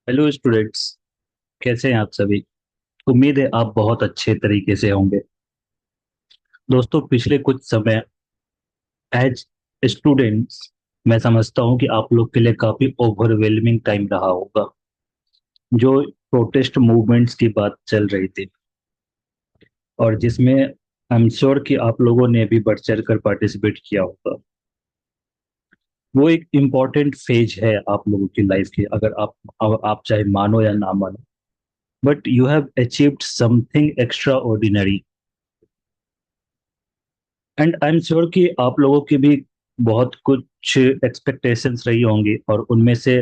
Hello students. कैसे हैं आप सभी? उम्मीद है आप बहुत अच्छे तरीके से होंगे। दोस्तों, पिछले कुछ समय एज स्टूडेंट्स मैं समझता हूं कि आप लोग के लिए काफी ओवरवेलमिंग टाइम रहा होगा। जो प्रोटेस्ट मूवमेंट्स की बात चल रही थी और जिसमें आई एम श्योर कि आप लोगों ने भी बढ़ चढ़ कर पार्टिसिपेट किया होगा। वो एक इम्पॉर्टेंट फेज है आप लोगों की लाइफ की, अगर आप चाहे मानो या ना मानो, but you have achieved something extra ordinary. And I am sure कि आप लोगों की भी बहुत कुछ एक्सपेक्टेशंस रही होंगी, और उनमें से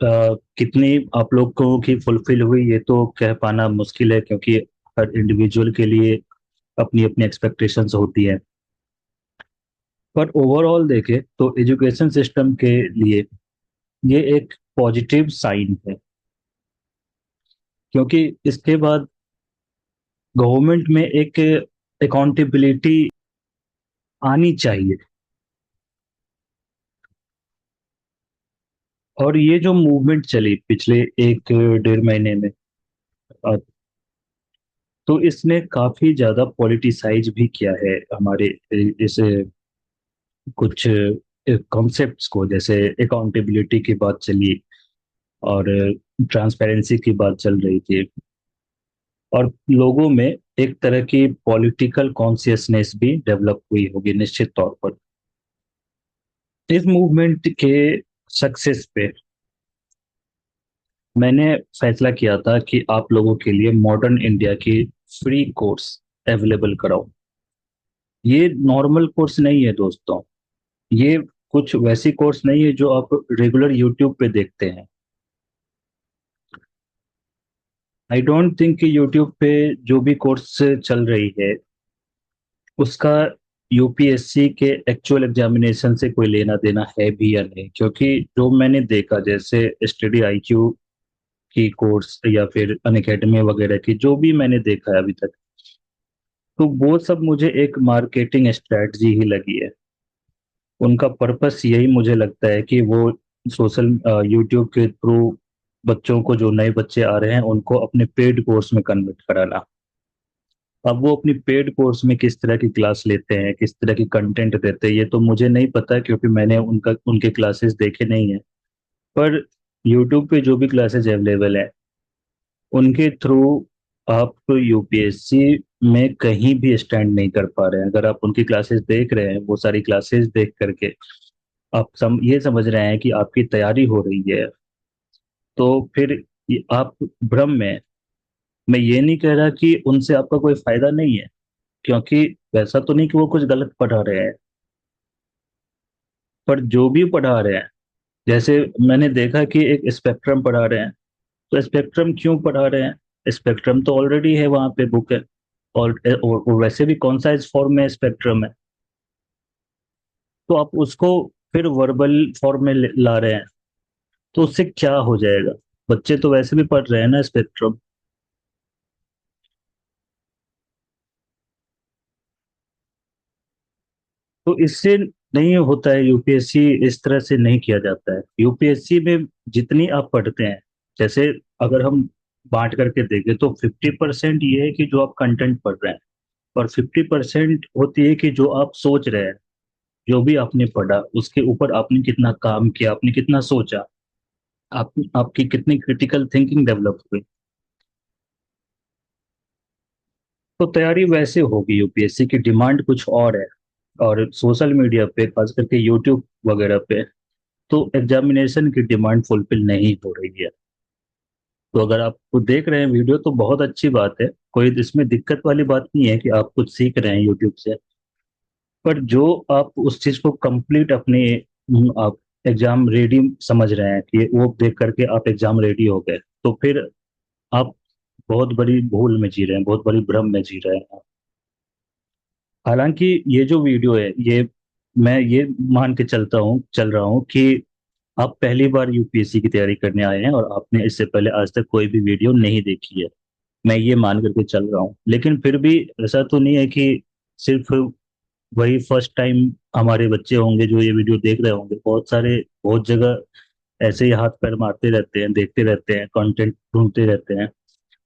कितनी आप लोगों की फुलफिल हुई ये तो कह पाना मुश्किल है, क्योंकि हर इंडिविजुअल के लिए अपनी अपनी एक्सपेक्टेशंस होती है। पर ओवरऑल देखें तो एजुकेशन सिस्टम के लिए ये एक पॉजिटिव साइन है, क्योंकि इसके बाद गवर्नमेंट में एक अकाउंटेबिलिटी आनी चाहिए। और ये जो मूवमेंट चली पिछले एक डेढ़ महीने में, अ, तो इसने काफी ज्यादा पॉलिटिसाइज भी किया है हमारे इस कुछ कॉन्सेप्ट्स को। जैसे अकाउंटेबिलिटी की बात चली और ट्रांसपेरेंसी की बात चल रही थी, और लोगों में एक तरह की पॉलिटिकल कॉन्शियसनेस भी डेवलप हुई होगी निश्चित तौर पर। इस मूवमेंट के सक्सेस पे मैंने फैसला किया था कि आप लोगों के लिए मॉडर्न इंडिया की फ्री कोर्स अवेलेबल कराऊं। ये नॉर्मल कोर्स नहीं है दोस्तों। ये कुछ वैसी कोर्स नहीं है जो आप रेगुलर यूट्यूब पे देखते हैं। आई डोंट थिंक कि यूट्यूब पे जो भी कोर्स चल रही है उसका यूपीएससी के एक्चुअल एग्जामिनेशन से कोई लेना देना है भी या नहीं, क्योंकि जो मैंने देखा, जैसे स्टडी आईक्यू की कोर्स या फिर अनअकैडमी वगैरह की जो भी मैंने देखा है अभी तक, तो वो सब मुझे एक मार्केटिंग स्ट्रेटजी ही लगी है। उनका पर्पस यही मुझे लगता है कि वो सोशल यूट्यूब के थ्रू बच्चों को, जो नए बच्चे आ रहे हैं, उनको अपने पेड कोर्स में कन्वर्ट कराना। अब वो अपनी पेड कोर्स में किस तरह की क्लास लेते हैं, किस तरह की कंटेंट देते हैं, ये तो मुझे नहीं पता, क्योंकि मैंने उनके क्लासेस देखे नहीं है। पर यूट्यूब पे जो भी क्लासेस अवेलेबल है उनके थ्रू आप यूपीएससी में कहीं भी स्टैंड नहीं कर पा रहे हैं। अगर आप उनकी क्लासेस देख रहे हैं, वो सारी क्लासेस देख करके आप ये समझ रहे हैं कि आपकी तैयारी हो रही है, तो फिर आप भ्रम में हैं। मैं ये नहीं कह रहा कि उनसे आपका कोई फायदा नहीं है, क्योंकि वैसा तो नहीं कि वो कुछ गलत पढ़ा रहे हैं। पर जो भी पढ़ा रहे हैं, जैसे मैंने देखा कि एक स्पेक्ट्रम पढ़ा रहे हैं, तो स्पेक्ट्रम क्यों पढ़ा रहे हैं? स्पेक्ट्रम तो ऑलरेडी है वहां पे, बुक है। और वैसे भी कौन सा इस फॉर्म में स्पेक्ट्रम है, तो आप उसको फिर वर्बल फॉर्म में ला रहे हैं, तो उससे क्या हो जाएगा? बच्चे तो वैसे भी पढ़ रहे हैं ना स्पेक्ट्रम। तो इससे नहीं होता है। यूपीएससी इस तरह से नहीं किया जाता है। यूपीएससी में जितनी आप पढ़ते हैं, जैसे अगर हम बांट करके देखें तो 50% ये है कि जो आप कंटेंट पढ़ रहे हैं, और 50% होती है कि जो आप सोच रहे हैं। जो भी आपने पढ़ा उसके ऊपर आपने कितना काम किया, आपने कितना सोचा, आपकी कितनी क्रिटिकल थिंकिंग डेवलप हुई। तो तैयारी वैसे होगी। यूपीएससी की डिमांड कुछ और है, और सोशल मीडिया पे, खास करके यूट्यूब वगैरह पे, तो एग्जामिनेशन की डिमांड फुलफिल नहीं हो रही है। तो अगर आप देख रहे हैं वीडियो तो बहुत अच्छी बात है, कोई इसमें दिक्कत वाली बात नहीं है कि आप कुछ सीख रहे हैं यूट्यूब से। पर जो आप उस चीज को कंप्लीट अपने आप एग्जाम रेडी समझ रहे हैं कि वो देख करके आप एग्जाम रेडी हो गए, तो फिर आप बहुत बड़ी भूल में जी रहे हैं, बहुत बड़ी भ्रम में जी रहे हैं। हालांकि ये जो वीडियो है, ये मैं ये मान के चल रहा हूँ कि आप पहली बार यूपीएससी की तैयारी करने आए हैं और आपने इससे पहले आज तक कोई भी वीडियो नहीं देखी है। मैं ये मान करके चल रहा हूँ, लेकिन फिर भी ऐसा तो नहीं है कि सिर्फ वही फर्स्ट टाइम हमारे बच्चे होंगे जो ये वीडियो देख रहे होंगे। बहुत सारे, बहुत जगह ऐसे ही हाथ पैर मारते रहते हैं, देखते रहते हैं, कंटेंट ढूंढते रहते हैं।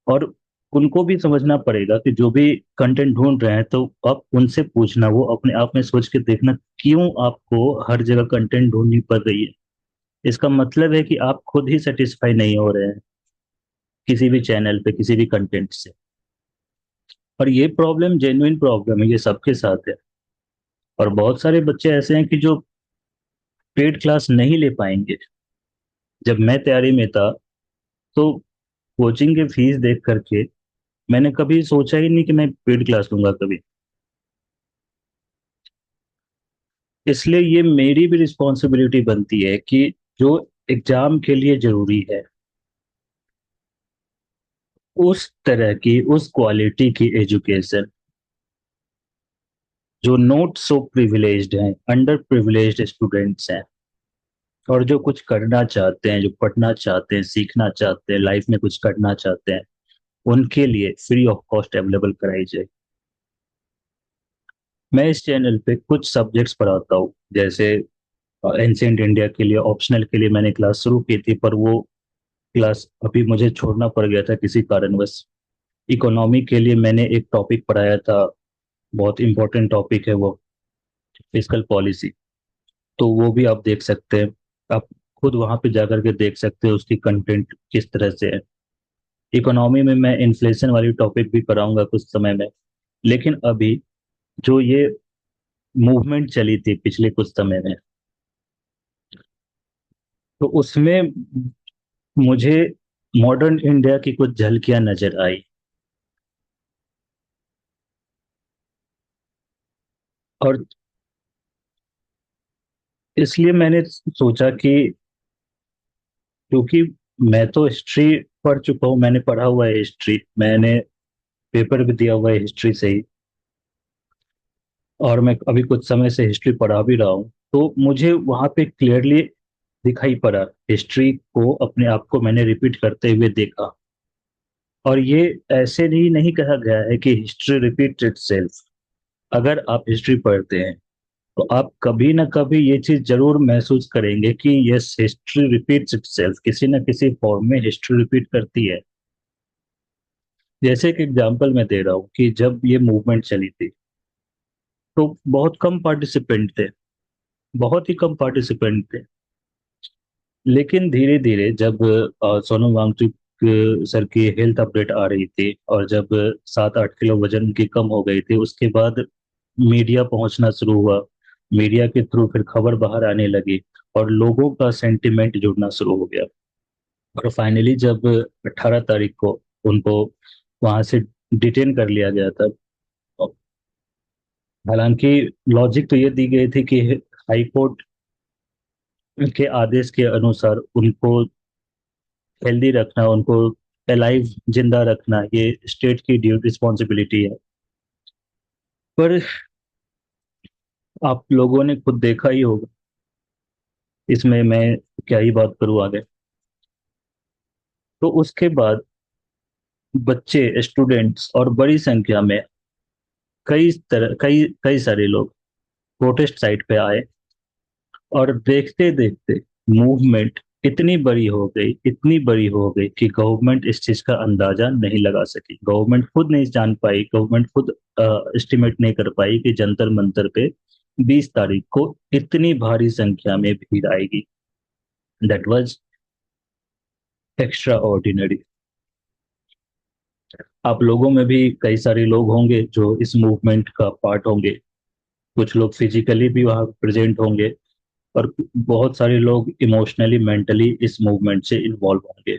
और उनको भी समझना पड़ेगा कि जो भी कंटेंट ढूंढ रहे हैं तो आप उनसे पूछना, वो अपने आप में सोच के देखना, क्यों आपको हर जगह कंटेंट ढूंढनी पड़ रही है। इसका मतलब है कि आप खुद ही सेटिस्फाई नहीं हो रहे हैं किसी भी चैनल पे, किसी भी कंटेंट से। और ये प्रॉब्लम जेन्युइन प्रॉब्लम है, ये सबके साथ है। और बहुत सारे बच्चे ऐसे हैं कि जो पेड क्लास नहीं ले पाएंगे। जब मैं तैयारी में था तो कोचिंग की फीस देख करके मैंने कभी सोचा ही नहीं कि मैं पेड क्लास लूंगा कभी। इसलिए ये मेरी भी रिस्पॉन्सिबिलिटी बनती है कि जो एग्जाम के लिए जरूरी है, उस तरह की, उस क्वालिटी की एजुकेशन, जो नॉट सो प्रिविलेज्ड हैं, अंडर प्रिविलेज्ड स्टूडेंट्स हैं, और जो कुछ करना चाहते हैं, जो पढ़ना चाहते हैं, सीखना चाहते हैं, लाइफ में कुछ करना चाहते हैं, उनके लिए फ्री ऑफ कॉस्ट अवेलेबल कराई जाए। मैं इस चैनल पे कुछ सब्जेक्ट्स पढ़ाता हूँ, जैसे एंशियंट इंडिया के लिए ऑप्शनल के लिए मैंने क्लास शुरू की थी, पर वो क्लास अभी मुझे छोड़ना पड़ गया था किसी कारणवश। इकोनॉमी के लिए मैंने एक टॉपिक पढ़ाया था, बहुत इंपॉर्टेंट टॉपिक है वो, फिस्कल पॉलिसी। तो वो भी आप देख सकते हैं, आप खुद वहां पे जाकर के देख सकते हैं उसकी कंटेंट किस तरह से है। इकोनॉमी में मैं इन्फ्लेशन वाली टॉपिक भी पढ़ाऊंगा कुछ समय में। लेकिन अभी जो ये मूवमेंट चली थी पिछले कुछ समय में, तो उसमें मुझे मॉडर्न इंडिया की कुछ झलकियां नजर आई। और इसलिए मैंने सोचा कि, क्योंकि मैं तो हिस्ट्री पढ़ चुका हूँ, मैंने पढ़ा हुआ है हिस्ट्री, मैंने पेपर भी दिया हुआ है हिस्ट्री से ही, और मैं अभी कुछ समय से हिस्ट्री पढ़ा भी रहा हूँ, तो मुझे वहां पे क्लियरली दिखाई पड़ा। हिस्ट्री को, अपने आप को मैंने रिपीट करते हुए देखा। और ये ऐसे नहीं नहीं कहा गया है कि हिस्ट्री रिपीट्स इटसेल्फ। अगर आप हिस्ट्री पढ़ते हैं तो आप कभी ना कभी ये चीज जरूर महसूस करेंगे कि यस, हिस्ट्री रिपीट्स इटसेल्फ, किसी ना किसी फॉर्म में हिस्ट्री रिपीट करती है। जैसे कि एग्जांपल मैं दे रहा हूँ कि जब ये मूवमेंट चली थी तो बहुत कम पार्टिसिपेंट थे, बहुत ही कम पार्टिसिपेंट थे। लेकिन धीरे धीरे जब सोनम वांगचुक सर की हेल्थ अपडेट आ रही थी, और जब 7-8 किलो वजन उनकी कम हो गई थी, उसके बाद मीडिया पहुंचना शुरू हुआ। मीडिया के थ्रू फिर खबर बाहर आने लगी, और लोगों का सेंटिमेंट जुड़ना शुरू हो गया। और फाइनली जब 18 तारीख को उनको वहां से डिटेन कर लिया गया था, हालांकि लॉजिक तो ये दी गई थी कि हाई कोर्ट के आदेश के अनुसार उनको हेल्दी रखना, उनको अलाइव, जिंदा रखना, ये स्टेट की ड्यू रिस्पॉन्सिबिलिटी है। पर आप लोगों ने खुद देखा ही होगा, इसमें मैं क्या ही बात करूँ आगे। तो उसके बाद बच्चे, स्टूडेंट्स और बड़ी संख्या में कई कई सारे लोग प्रोटेस्ट साइट पे आए। और देखते देखते मूवमेंट इतनी बड़ी हो गई, इतनी बड़ी हो गई कि गवर्नमेंट इस चीज का अंदाजा नहीं लगा सकी। गवर्नमेंट खुद नहीं जान पाई, गवर्नमेंट खुद एस्टिमेट नहीं कर पाई कि जंतर मंतर पे 20 तारीख को इतनी भारी संख्या में भीड़ आएगी। That was extra ordinary. आप लोगों में भी कई सारे लोग होंगे जो इस मूवमेंट का पार्ट होंगे। कुछ लोग फिजिकली भी वहां प्रेजेंट होंगे, और बहुत सारे लोग इमोशनली, मेंटली इस मूवमेंट से इन्वॉल्व होंगे।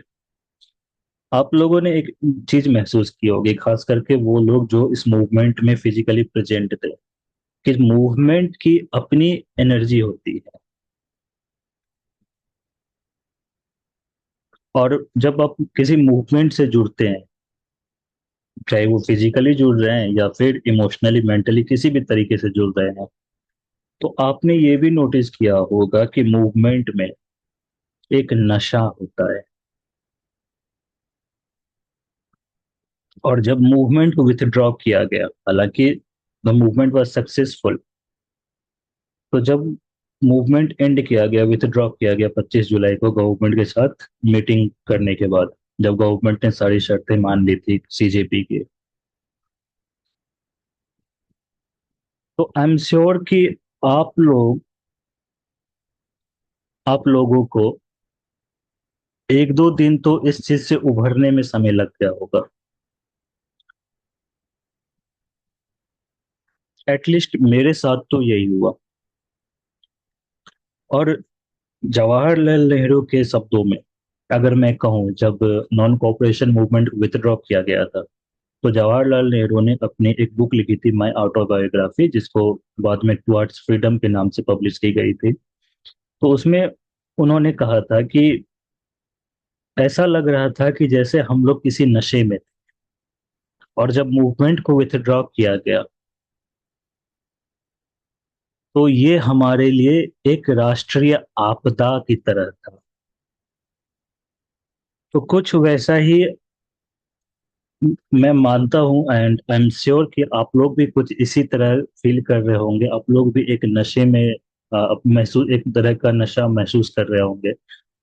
आप लोगों ने एक चीज महसूस की होगी, खास करके वो लोग जो इस मूवमेंट में फिजिकली प्रेजेंट थे, कि मूवमेंट की अपनी एनर्जी होती है। और जब आप किसी मूवमेंट से जुड़ते हैं, चाहे वो फिजिकली जुड़ रहे हैं या फिर इमोशनली, मेंटली, किसी भी तरीके से जुड़ रहे हैं, तो आपने ये भी नोटिस किया होगा कि मूवमेंट में एक नशा होता है। और जब मूवमेंट को विथड्रॉ किया गया, हालांकि द मूवमेंट वाज सक्सेसफुल, तो जब मूवमेंट एंड किया गया, विथड्रॉ किया गया 25 जुलाई को गवर्नमेंट के साथ मीटिंग करने के बाद, जब गवर्नमेंट ने सारी शर्तें मान ली थी सीजेपी की। तो आई एम श्योर कि आप लोग आप लोगों को 1-2 दिन तो इस चीज से उभरने में समय लग गया होगा। एटलीस्ट मेरे साथ तो यही हुआ। और जवाहरलाल नेहरू के शब्दों में अगर मैं कहूँ, जब नॉन कॉपरेशन मूवमेंट विथड्रॉ किया गया था, तो जवाहरलाल नेहरू ने अपनी एक बुक लिखी थी, माई ऑटोबायोग्राफी, जिसको बाद में टुवर्ड्स फ्रीडम के नाम से पब्लिश की गई थी। तो उसमें उन्होंने कहा था कि ऐसा लग रहा था कि जैसे हम लोग किसी नशे में थे, और जब मूवमेंट को विथड्रॉ किया गया तो ये हमारे लिए एक राष्ट्रीय आपदा की तरह था। तो कुछ वैसा ही मैं मानता हूँ, एंड आई एम श्योर कि आप लोग भी कुछ इसी तरह फील कर रहे होंगे। आप लोग भी एक नशे में महसूस, एक तरह का नशा महसूस कर रहे होंगे।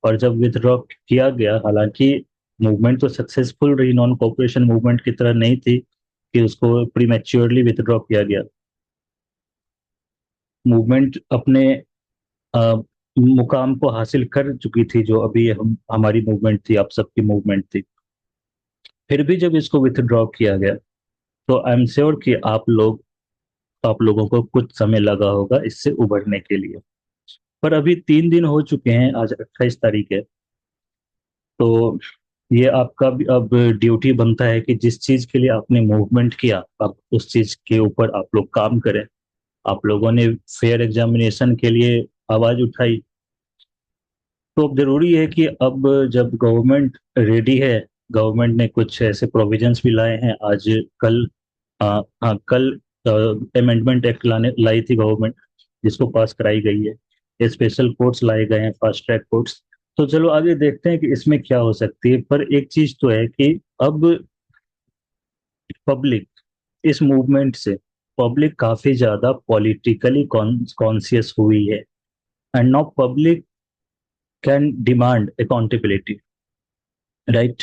और जब विथड्रॉ किया गया, हालांकि मूवमेंट तो सक्सेसफुल रही, नॉन कॉपरेशन मूवमेंट की तरह नहीं थी कि उसको प्रीमेच्योरली विथड्रॉ किया गया। मूवमेंट अपने मुकाम को हासिल कर चुकी थी, जो अभी हम हमारी मूवमेंट थी, आप सबकी मूवमेंट थी। फिर भी जब इसको विथड्रॉ किया गया, तो आई एम श्योर कि आप लोगों को कुछ समय लगा होगा इससे उभरने के लिए। पर अभी 3 दिन हो चुके हैं, आज 28 तारीख है। तो ये आपका भी अब ड्यूटी बनता है कि जिस चीज के लिए आपने मूवमेंट किया, आप उस चीज के ऊपर आप लोग काम करें। आप लोगों ने फेयर एग्जामिनेशन के लिए आवाज उठाई, तो अब जरूरी है कि अब जब गवर्नमेंट रेडी है, गवर्नमेंट ने कुछ ऐसे प्रोविजंस भी लाए हैं आज कल। हाँ, कल अमेंडमेंट एक्ट लाने लाई थी गवर्नमेंट, जिसको पास कराई गई है। स्पेशल कोर्ट्स लाए गए हैं, फास्ट ट्रैक कोर्ट्स। तो चलो आगे देखते हैं कि इसमें क्या हो सकती है। पर एक चीज तो है कि अब पब्लिक, इस मूवमेंट से पब्लिक काफी ज्यादा पॉलिटिकली कॉन्शियस हुई है। And now public can demand accountability, right.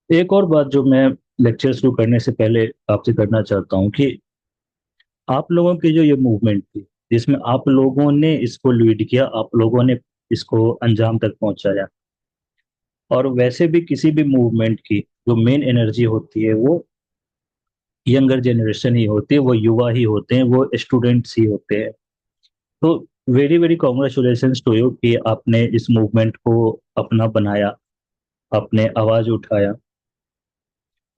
एक और बात जो मैं लेक्चर शुरू करने से पहले आपसे करना चाहता हूँ कि आप लोगों की जो ये मूवमेंट थी, जिसमें आप लोगों ने इसको लीड किया, आप लोगों ने इसको अंजाम तक पहुंचाया। और वैसे भी किसी भी मूवमेंट की जो मेन एनर्जी होती है वो यंगर जनरेशन ही होती है, वो युवा ही होते हैं, वो स्टूडेंट्स ही होते हैं। तो very very congratulations to you कि आपने इस मूवमेंट को अपना बनाया, आपने आवाज उठाया,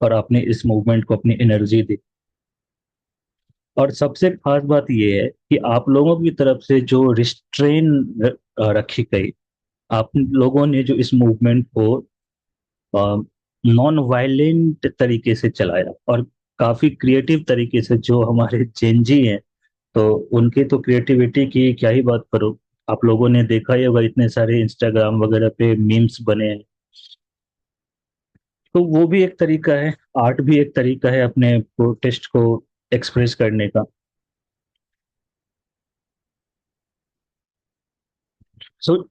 और आपने इस मूवमेंट को अपनी एनर्जी दी। और सबसे खास बात यह है कि आप लोगों की तरफ से जो रिस्ट्रेन रखी गई, आप लोगों ने जो इस मूवमेंट को नॉन वायलेंट तरीके से चलाया, और काफी क्रिएटिव तरीके से, जो हमारे जेनजी हैं, तो उनकी तो क्रिएटिविटी की क्या ही बात करो। आप लोगों ने देखा ही होगा, इतने सारे इंस्टाग्राम वगैरह पे मीम्स बने हैं। तो वो भी एक तरीका है, आर्ट भी एक तरीका है अपने प्रोटेस्ट को एक्सप्रेस करने का। सो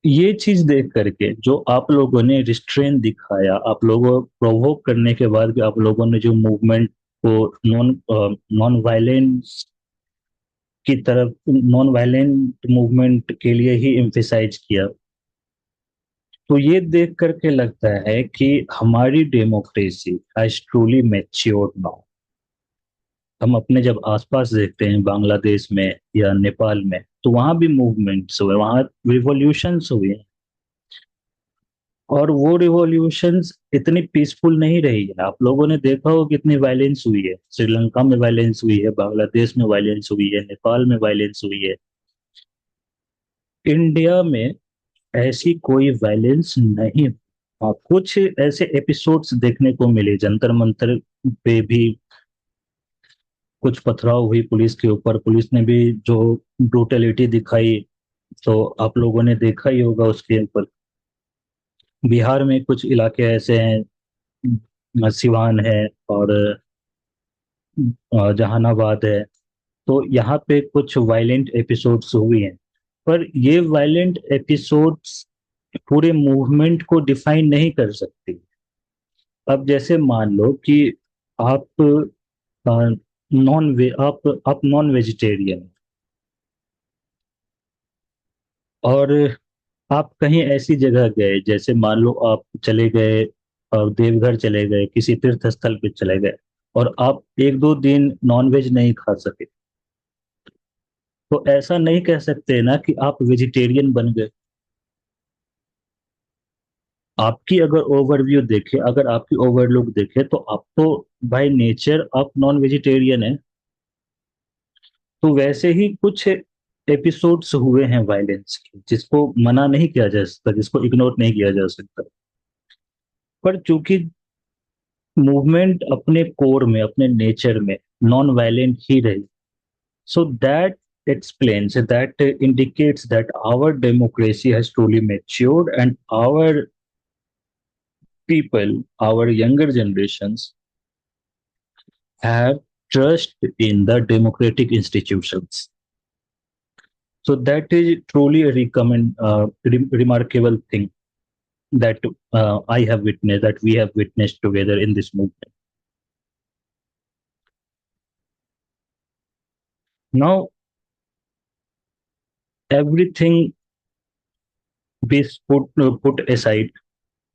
ये चीज देख करके जो आप लोगों ने रिस्ट्रेन दिखाया, आप लोगों प्रोवोक करने के बाद भी आप लोगों ने जो मूवमेंट को नॉन नॉन वायलेंस की तरफ, नॉन वायलेंट मूवमेंट के लिए ही एम्फेसाइज किया, तो ये देख करके लगता है कि हमारी democracy has truly matured now. हम अपने जब आसपास देखते हैं, बांग्लादेश में या नेपाल में, तो वहां भी मूवमेंट्स हुए, वहां रिवॉल्यूशंस हुए। और वो रिवॉल्यूशंस इतनी पीसफुल नहीं रही है। आप लोगों ने देखा हो कितनी वायलेंस हुई है, श्रीलंका में वायलेंस हुई है, बांग्लादेश में वायलेंस हुई है, नेपाल में वायलेंस हुई है। इंडिया में ऐसी कोई वायलेंस नहीं। हाँ, कुछ ऐसे एपिसोड्स देखने को मिले, जंतर मंतर पे भी कुछ पथराव हुई पुलिस के ऊपर, पुलिस ने भी जो ब्रूटलिटी दिखाई, तो आप लोगों ने देखा ही होगा उसके ऊपर। बिहार में कुछ इलाके ऐसे हैं, सिवान है, और जहानाबाद है। तो यहाँ पे कुछ वायलेंट एपिसोड्स हुई हैं। पर ये वायलेंट एपिसोड्स पूरे मूवमेंट को डिफाइन नहीं कर सकती। अब जैसे मान लो कि आप नॉन वे आप नॉन वेजिटेरियन, और आप कहीं ऐसी जगह गए, जैसे मान लो आप चले गए देवघर चले गए, किसी तीर्थ स्थल पे चले गए, और आप एक दो दिन नॉनवेज नहीं खा सके, तो ऐसा नहीं कह सकते ना कि आप वेजिटेरियन बन गए। आपकी अगर ओवरव्यू देखे, अगर आपकी ओवरलुक देखे, तो आप तो बाय नेचर आप नॉन वेजिटेरियन है। तो वैसे ही कुछ एपिसोड्स हुए हैं वायलेंस के, जिसको मना नहीं किया जा सकता, जिसको इग्नोर नहीं किया जा सकता। पर चूंकि मूवमेंट अपने कोर में, अपने नेचर में नॉन वायलेंट ही रही, so that explains, that indicates that our democracy has truly matured, and our people, our younger generations, have trust in the democratic institutions. So that is truly a remarkable thing that I have witnessed, that we have witnessed together in this movement. Now, everything is put aside.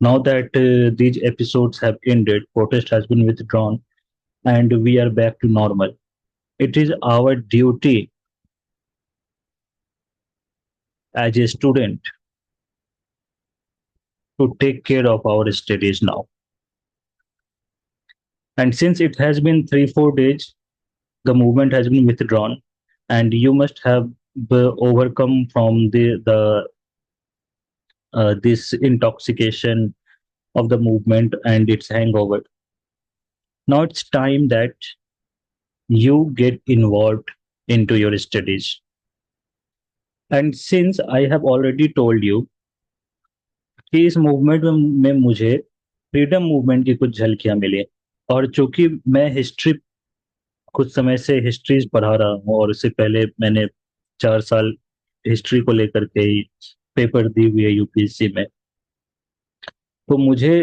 Now that these episodes have ended, protest has been withdrawn, and we are back to normal. It is our duty as a student to take care of our studies now. And since it has been 3 4 days, the movement has been withdrawn, and you must have overcome from the this intoxication of the movement and its hangover. Now it's time that you get involved into your studies. And since I have already told you कि इस movement में मुझे freedom movement की कुछ झलकियां मिली, और चूंकि मैं history, कुछ समय से हिस्ट्रीज पढ़ा रहा हूँ, और इससे पहले मैंने 4 साल हिस्ट्री को लेकर के ही पेपर दी हुई है यूपीएससी में, तो मुझे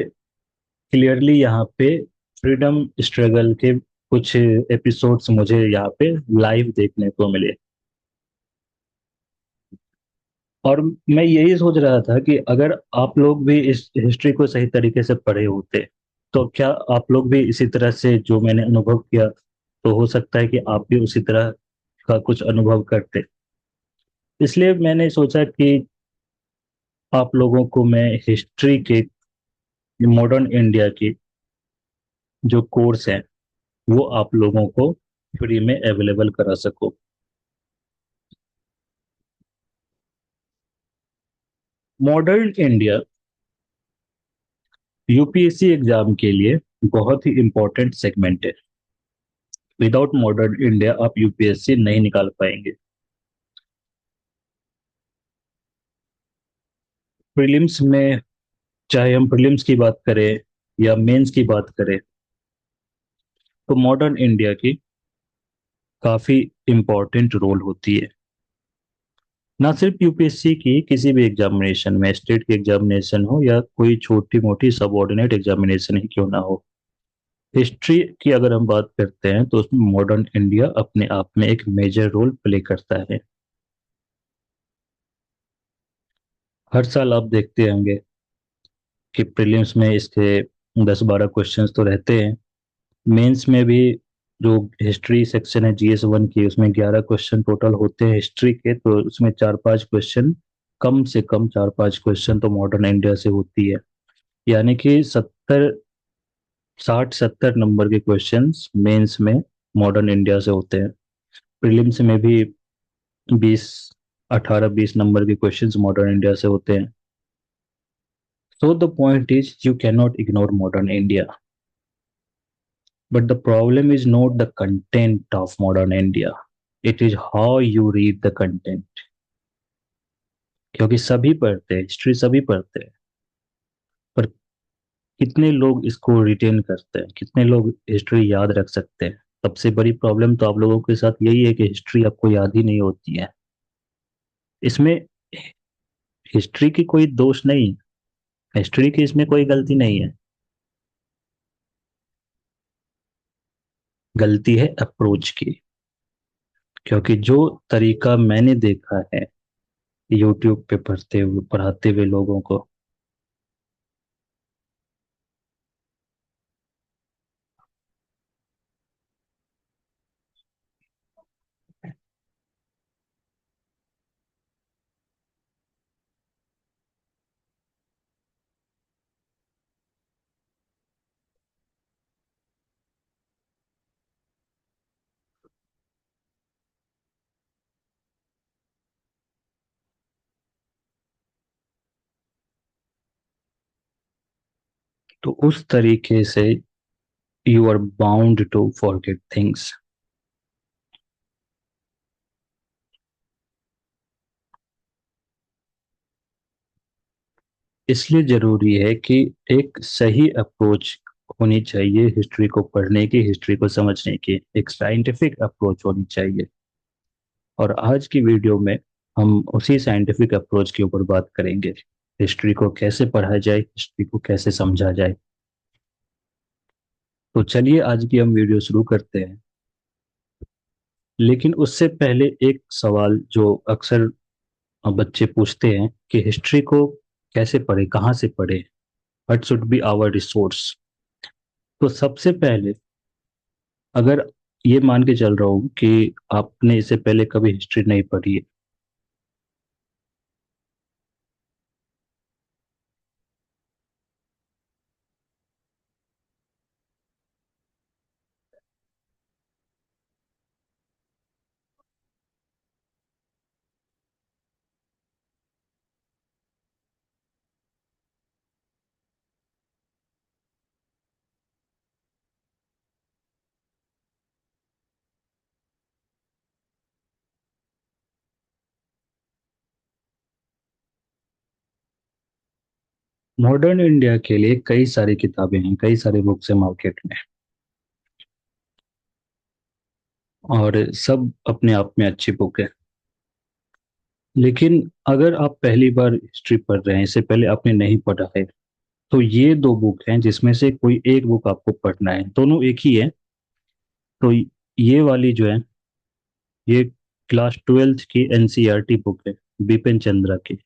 क्लियरली यहाँ पे फ्रीडम स्ट्रगल के कुछ एपिसोड्स मुझे यहाँ पे लाइव देखने को मिले। और मैं यही सोच रहा था कि अगर आप लोग भी इस हिस्ट्री को सही तरीके से पढ़े होते, तो क्या आप लोग भी इसी तरह से जो मैंने अनुभव किया, तो हो सकता है कि आप भी उसी तरह का कुछ अनुभव करते। इसलिए मैंने सोचा कि आप लोगों को मैं हिस्ट्री के, मॉडर्न इंडिया की जो कोर्स है, वो आप लोगों को फ्री में अवेलेबल करा सकूं। मॉडर्न इंडिया यूपीएससी एग्जाम के लिए बहुत ही इंपॉर्टेंट सेगमेंट है। विदाउट मॉडर्न इंडिया आप यूपीएससी नहीं निकाल पाएंगे। प्रीलिम्स में, चाहे हम प्रीलिम्स की बात करें या मेंस की बात करें, तो मॉडर्न इंडिया की काफी इंपॉर्टेंट रोल होती है। ना सिर्फ यूपीएससी की, किसी भी एग्जामिनेशन में, स्टेट की एग्जामिनेशन हो या कोई छोटी मोटी सबऑर्डिनेट एग्जामिनेशन ही क्यों ना हो, हिस्ट्री की अगर हम बात करते हैं तो उसमें मॉडर्न इंडिया अपने आप में एक मेजर रोल प्ले करता है। हर साल आप देखते होंगे कि प्रीलिम्स में इसके 10 12 क्वेश्चंस तो रहते हैं। मेंस में भी जो हिस्ट्री सेक्शन है जीएस 1 की, उसमें 11 क्वेश्चन टोटल होते हैं हिस्ट्री के, तो उसमें 4 5 क्वेश्चन, कम से कम 4 5 क्वेश्चन तो मॉडर्न इंडिया से होती है। यानी कि 70 60 70 नंबर के क्वेश्चंस मेंस में मॉडर्न इंडिया से होते हैं। प्रीलिम्स में भी 20 18 20 नंबर के क्वेश्चंस मॉडर्न इंडिया से होते हैं। So the point is, you cannot ignore modern India. But the problem is not the content of modern India. It is how you read the content. क्योंकि सभी पढ़ते हैं हिस्ट्री, सभी पढ़ते हैं, पर कितने लोग इसको रिटेन करते हैं, कितने लोग हिस्ट्री याद रख सकते हैं। सबसे बड़ी प्रॉब्लम तो आप लोगों के साथ यही है कि हिस्ट्री आपको याद ही नहीं होती है। इसमें हिस्ट्री की कोई दोष नहीं है, हिस्ट्री की इसमें कोई गलती नहीं है। गलती है अप्रोच की। क्योंकि जो तरीका मैंने देखा है यूट्यूब पे पढ़ते हुए पढ़ाते हुए लोगों को, तो उस तरीके से you are bound to forget things. इसलिए जरूरी है कि एक सही अप्रोच होनी चाहिए हिस्ट्री को पढ़ने की, हिस्ट्री को समझने की, एक साइंटिफिक अप्रोच होनी चाहिए। और आज की वीडियो में हम उसी साइंटिफिक अप्रोच के ऊपर बात करेंगे। हिस्ट्री को कैसे पढ़ा जाए, हिस्ट्री को कैसे समझा जाए। तो चलिए आज की हम वीडियो शुरू करते हैं। लेकिन उससे पहले एक सवाल जो अक्सर बच्चे पूछते हैं कि हिस्ट्री को कैसे पढ़े, कहाँ से पढ़े, what should be our resource. तो सबसे पहले, अगर ये मान के चल रहा हूँ कि आपने इससे पहले कभी हिस्ट्री नहीं पढ़ी है, मॉडर्न इंडिया के लिए कई सारी किताबें हैं, कई सारे बुक्स हैं मार्केट में, और सब अपने आप में अच्छी बुक है। लेकिन अगर आप पहली बार हिस्ट्री पढ़ रहे हैं, इससे पहले आपने नहीं पढ़ा है, तो ये दो बुक हैं जिसमें से कोई एक बुक आपको पढ़ना है। दोनों एक ही है। तो ये वाली जो है, ये क्लास ट्वेल्थ की एनसीईआरटी बुक है, बिपिन चंद्रा की।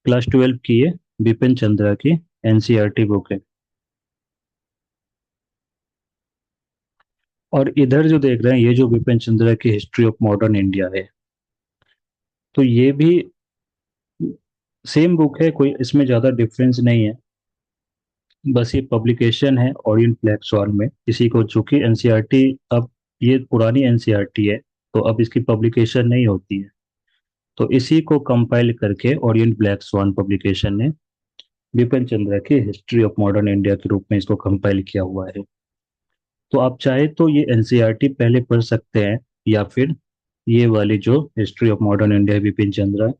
क्लास ट्वेल्व की है, बिपिन चंद्रा की एनसीईआरटी बुक है। और इधर जो देख रहे हैं, ये जो बिपिन चंद्रा की हिस्ट्री ऑफ मॉडर्न इंडिया है, तो ये भी सेम बुक है, कोई इसमें ज़्यादा डिफरेंस नहीं है। बस ये पब्लिकेशन है ओरिएंट ब्लैक स्वॉर्न में। इसी को, चूंकि एनसीईआरटी अब ये पुरानी एनसीईआरटी है, तो अब इसकी पब्लिकेशन नहीं होती है। तो इसी को कंपाइल करके ओरिएंट ब्लैक स्वॉर्न पब्लिकेशन ने बिपिन चंद्रा की हिस्ट्री ऑफ मॉडर्न इंडिया के रूप में इसको कंपाइल किया हुआ है। तो आप चाहे तो ये एनसीईआरटी पहले पढ़ सकते हैं, या फिर ये वाली जो history of modern India Bipin Chandra,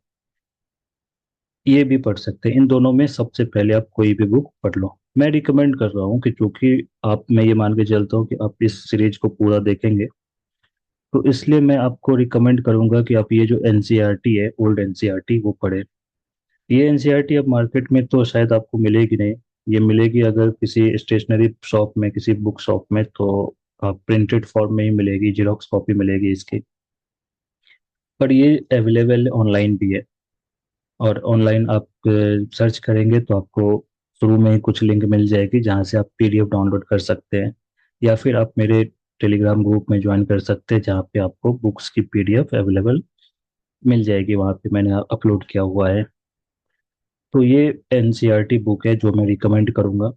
ये भी पढ़ सकते हैं। इन दोनों में सबसे पहले आप कोई भी बुक पढ़ लो। मैं रिकमेंड कर रहा हूँ कि चूंकि आप, मैं ये मान के चलता हूँ कि आप इस सीरीज को पूरा देखेंगे, तो इसलिए मैं आपको रिकमेंड करूंगा कि आप ये जो एनसीईआरटी है, ओल्ड एनसीईआरटी, वो पढ़े। ये एनसीईआरटी अब मार्केट में तो शायद आपको मिलेगी नहीं। ये मिलेगी अगर किसी स्टेशनरी शॉप में, किसी बुक शॉप में, तो प्रिंटेड फॉर्म में ही मिलेगी, जीरोक्स कॉपी मिलेगी इसकी। पर ये अवेलेबल ऑनलाइन भी है। और ऑनलाइन आप सर्च करेंगे तो आपको शुरू में ही कुछ लिंक मिल जाएगी जहाँ से आप पीडीएफ डाउनलोड कर सकते हैं, या फिर आप मेरे टेलीग्राम ग्रुप में ज्वाइन कर सकते हैं जहाँ पे आपको बुक्स की पीडीएफ अवेलेबल मिल जाएगी। वहाँ पे मैंने अपलोड किया हुआ है। तो ये एनसीईआरटी बुक है जो मैं रिकमेंड करूँगा।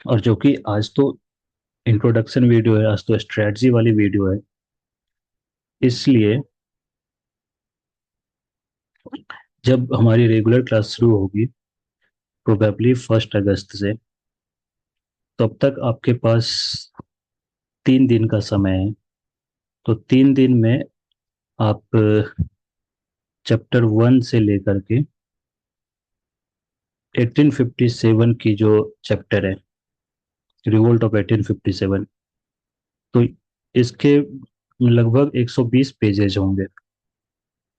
और जो कि आज तो इंट्रोडक्शन वीडियो है, आज तो स्ट्रेटजी वाली वीडियो है, इसलिए जब हमारी रेगुलर क्लास शुरू होगी, प्रोबेबली 1 अगस्त से, तब तक आपके पास 3 दिन का समय है। तो 3 दिन में आप चैप्टर 1 से लेकर के 1857 की जो चैप्टर है, रिवोल्ट ऑफ 1857, तो इसके लगभग 120 पेजेज होंगे।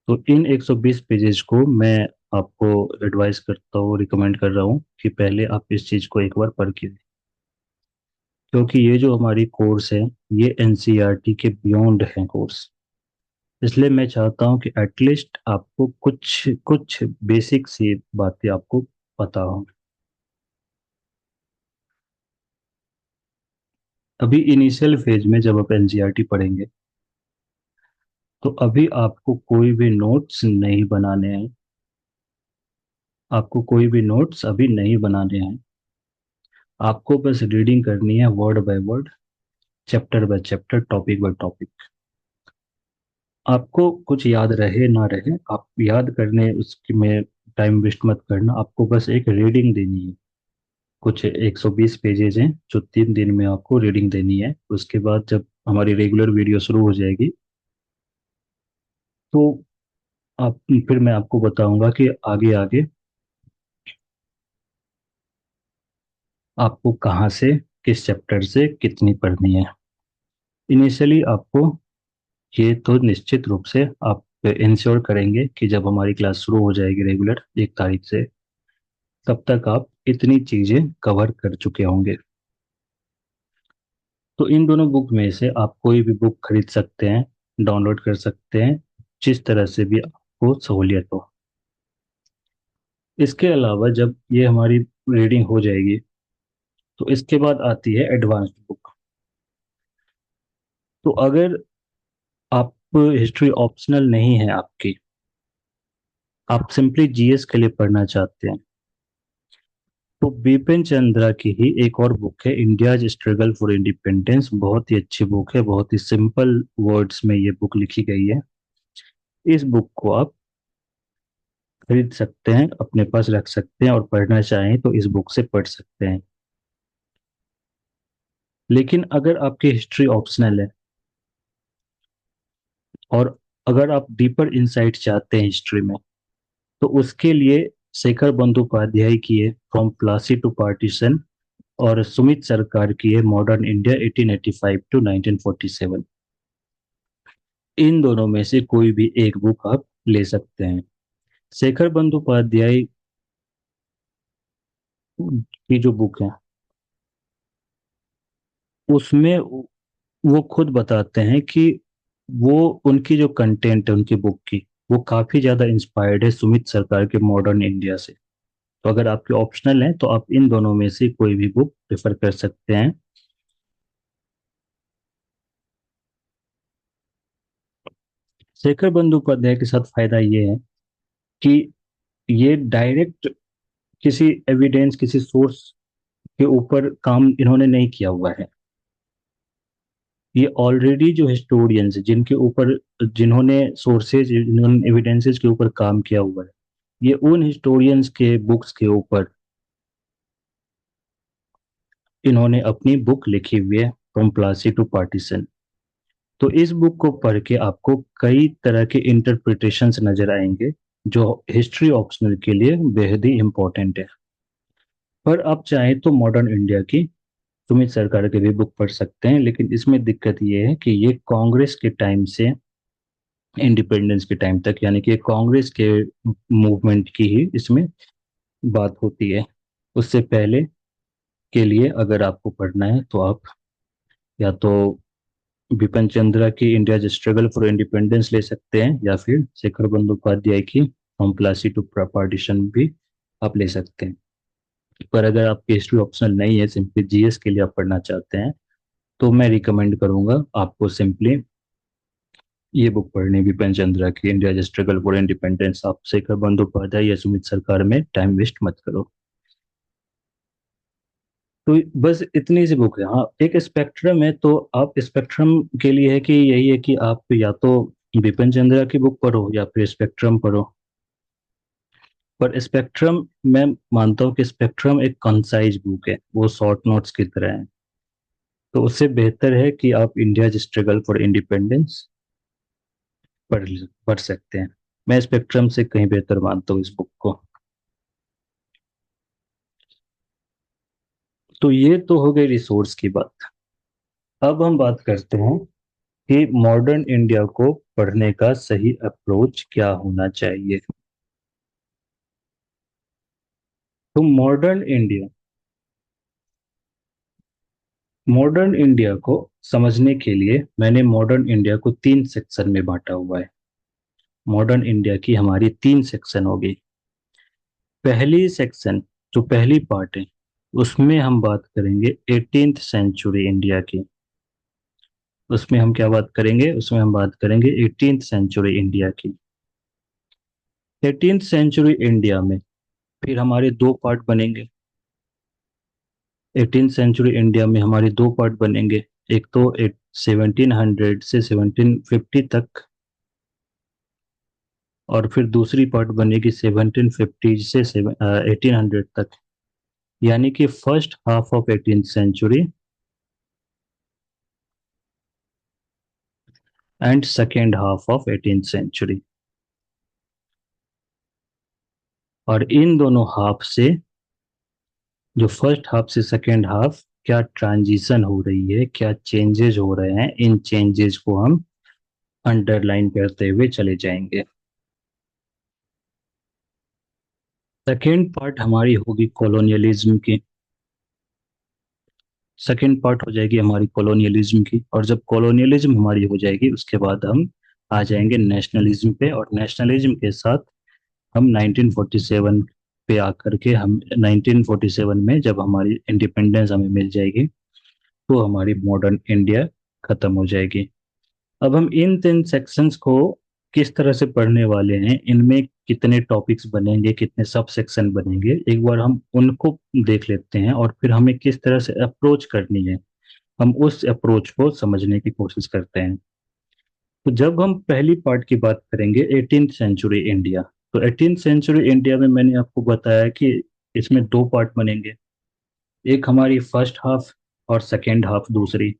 तो इन 120 पेजेज को मैं आपको एडवाइस करता हूँ, रिकमेंड कर रहा हूँ कि पहले आप इस चीज़ को एक बार पढ़ के, क्योंकि ये जो हमारी कोर्स है ये एनसीईआरटी के बियॉन्ड है कोर्स। इसलिए मैं चाहता हूँ कि एटलीस्ट आपको कुछ कुछ बेसिक सी बातें आपको पता हो। अभी इनिशियल फेज में जब आप एनसीईआरटी पढ़ेंगे तो अभी आपको कोई भी नोट्स नहीं बनाने हैं। आपको कोई भी नोट्स अभी नहीं बनाने हैं। आपको बस रीडिंग करनी है word by word, chapter by chapter, topic by topic. आपको कुछ याद रहे ना रहे, आप याद करने उसकी में टाइम वेस्ट मत करना। आपको बस एक रीडिंग देनी है। कुछ 120 पेजेज हैं जो 3 दिन में आपको रीडिंग देनी है। उसके बाद जब हमारी रेगुलर वीडियो शुरू हो जाएगी तो आप फिर मैं आपको बताऊंगा कि आगे आगे आपको कहाँ से, किस चैप्टर से कितनी पढ़नी है। इनिशियली आपको ये तो निश्चित रूप से आप इंश्योर करेंगे कि जब हमारी क्लास शुरू हो जाएगी रेगुलर 1 तारीख से, तब तक आप इतनी चीजें कवर कर चुके होंगे। तो इन दोनों बुक में से आप कोई भी बुक खरीद सकते हैं, डाउनलोड कर सकते हैं, जिस तरह से भी आपको सहूलियत हो। इसके अलावा जब ये हमारी रीडिंग हो जाएगी तो इसके बाद आती है एडवांस्ड बुक। तो अगर आप हिस्ट्री ऑप्शनल नहीं है आपकी, आप सिंपली जीएस के लिए पढ़ना चाहते हैं, तो बिपिन चंद्रा की ही एक और बुक है, इंडिया स्ट्रगल फॉर इंडिपेंडेंस। बहुत ही अच्छी बुक है, बहुत ही सिंपल वर्ड्स में ये बुक लिखी गई है। इस बुक को आप खरीद सकते हैं, अपने पास रख सकते हैं, और पढ़ना चाहें तो इस बुक से पढ़ सकते हैं। लेकिन अगर आपकी हिस्ट्री ऑप्शनल है और अगर आप डीपर इंसाइट चाहते हैं हिस्ट्री में, तो उसके लिए शेखर बंदोपाध्याय की है फ्रॉम प्लासी टू पार्टीशन, और सुमित सरकार की है मॉडर्न इंडिया 1885 टू 1947। इन दोनों में से कोई भी एक बुक आप ले सकते हैं। शेखर बंदोपाध्याय की जो बुक है उसमें वो खुद बताते हैं कि वो, उनकी जो कंटेंट है उनकी बुक की, वो काफी ज्यादा इंस्पायर्ड है सुमित सरकार के मॉडर्न इंडिया से। तो अगर आपके ऑप्शनल है तो आप इन दोनों में से कोई भी बुक प्रेफर कर सकते हैं। शेखर बंदोपाध्याय के साथ फायदा ये है कि ये डायरेक्ट किसी एविडेंस, किसी सोर्स के ऊपर काम इन्होंने नहीं किया हुआ है। ये ऑलरेडी जो हिस्टोरियंस जिनके ऊपर, जिन्होंने सोर्सेज, जिन्होंने एविडेंसेस के ऊपर काम किया हुआ है, ये उन हिस्टोरियंस के बुक्स के ऊपर इन्होंने अपनी बुक लिखी हुई है, फ्रॉम प्लासी टू पार्टीशन। तो इस बुक को पढ़ के आपको कई तरह के इंटरप्रिटेशंस नजर आएंगे जो हिस्ट्री ऑप्शनल के लिए बेहद ही इंपॉर्टेंट है। पर आप चाहें तो मॉडर्न इंडिया की सुमित सरकार की भी बुक पढ़ सकते हैं, लेकिन इसमें दिक्कत ये है कि ये कांग्रेस के टाइम से इंडिपेंडेंस के टाइम तक, यानी कि कांग्रेस के मूवमेंट की ही इसमें बात होती है। उससे पहले के लिए अगर आपको पढ़ना है तो आप या तो बिपिन चंद्रा की इंडिया स्ट्रगल फॉर इंडिपेंडेंस ले सकते हैं, या फिर शेखर बंदोपाध्याय की फ्रॉम प्लासी टू पार्टीशन भी आप ले सकते हैं। पर अगर आपकी हिस्ट्री ऑप्शनल नहीं है, सिंपली जीएस के लिए आप पढ़ना चाहते हैं, तो मैं रिकमेंड करूंगा आपको सिंपली ये बुक पढ़नी, बिपिन चंद्रा की इंडिया स्ट्रगल फॉर इंडिपेंडेंस। आप शेखर बंदोपाध्याय या सुमित सरकार में टाइम वेस्ट मत करो। तो बस इतनी सी बुक है। हाँ, एक स्पेक्ट्रम है, तो आप स्पेक्ट्रम के लिए है कि यही है कि आप या तो बिपिन चंद्रा की बुक पढ़ो या फिर स्पेक्ट्रम पढ़ो। पर स्पेक्ट्रम, मैं मानता हूँ कि स्पेक्ट्रम एक कंसाइज बुक है, वो शॉर्ट नोट्स की तरह है। तो उससे बेहतर है कि आप इंडिया स्ट्रगल फॉर इंडिपेंडेंस पढ़ पढ़ सकते हैं। मैं स्पेक्ट्रम से कहीं बेहतर मानता हूँ इस बुक को। तो ये तो हो गई रिसोर्स की बात। अब हम बात करते हैं कि मॉडर्न इंडिया को पढ़ने का सही अप्रोच क्या होना चाहिए। तो मॉडर्न इंडिया को समझने के लिए मैंने मॉडर्न इंडिया को तीन सेक्शन में बांटा हुआ है। मॉडर्न इंडिया की हमारी तीन सेक्शन हो गई। पहली सेक्शन, जो पहली पार्ट है, उसमें हम बात करेंगे 18th सेंचुरी इंडिया की। उसमें हम क्या बात करेंगे? उसमें हम बात करेंगे 18th सेंचुरी इंडिया की। 18th सेंचुरी इंडिया में फिर हमारे दो पार्ट बनेंगे। 18th सेंचुरी इंडिया में हमारे दो पार्ट बनेंगे। एक तो 1700 से 1750 तक, और फिर दूसरी पार्ट बनेगी 1750 से 1800 तक। यानी कि first half of 18th century and second half of 18th century. और इन दोनों हाफ से, जो फर्स्ट हाफ से सेकेंड हाफ, क्या ट्रांजिशन हो रही है, क्या चेंजेस हो रहे हैं, इन चेंजेस को हम अंडरलाइन करते हुए चले जाएंगे। सेकेंड पार्ट हमारी होगी कॉलोनियलिज्म की। सेकेंड पार्ट हो जाएगी हमारी कॉलोनियलिज्म की, और जब कॉलोनियलिज्म हमारी हो जाएगी उसके बाद हम आ जाएंगे नेशनलिज्म पे, और नेशनलिज्म के साथ हम 1947 पे आकर के, हम 1947 में जब हमारी इंडिपेंडेंस हमें मिल जाएगी तो हमारी मॉडर्न इंडिया खत्म हो जाएगी। अब हम इन तीन सेक्शंस को किस तरह से पढ़ने वाले हैं, इनमें कितने टॉपिक्स बनेंगे, कितने सब सेक्शन बनेंगे, एक बार हम उनको देख लेते हैं और फिर हमें किस तरह से अप्रोच करनी है, हम उस अप्रोच को समझने की कोशिश करते हैं। तो जब हम पहली पार्ट की बात करेंगे 18th सेंचुरी इंडिया, तो 18th सेंचुरी इंडिया में मैंने आपको बताया कि इसमें दो पार्ट बनेंगे। एक हमारी फर्स्ट हाफ और सेकेंड हाफ दूसरी।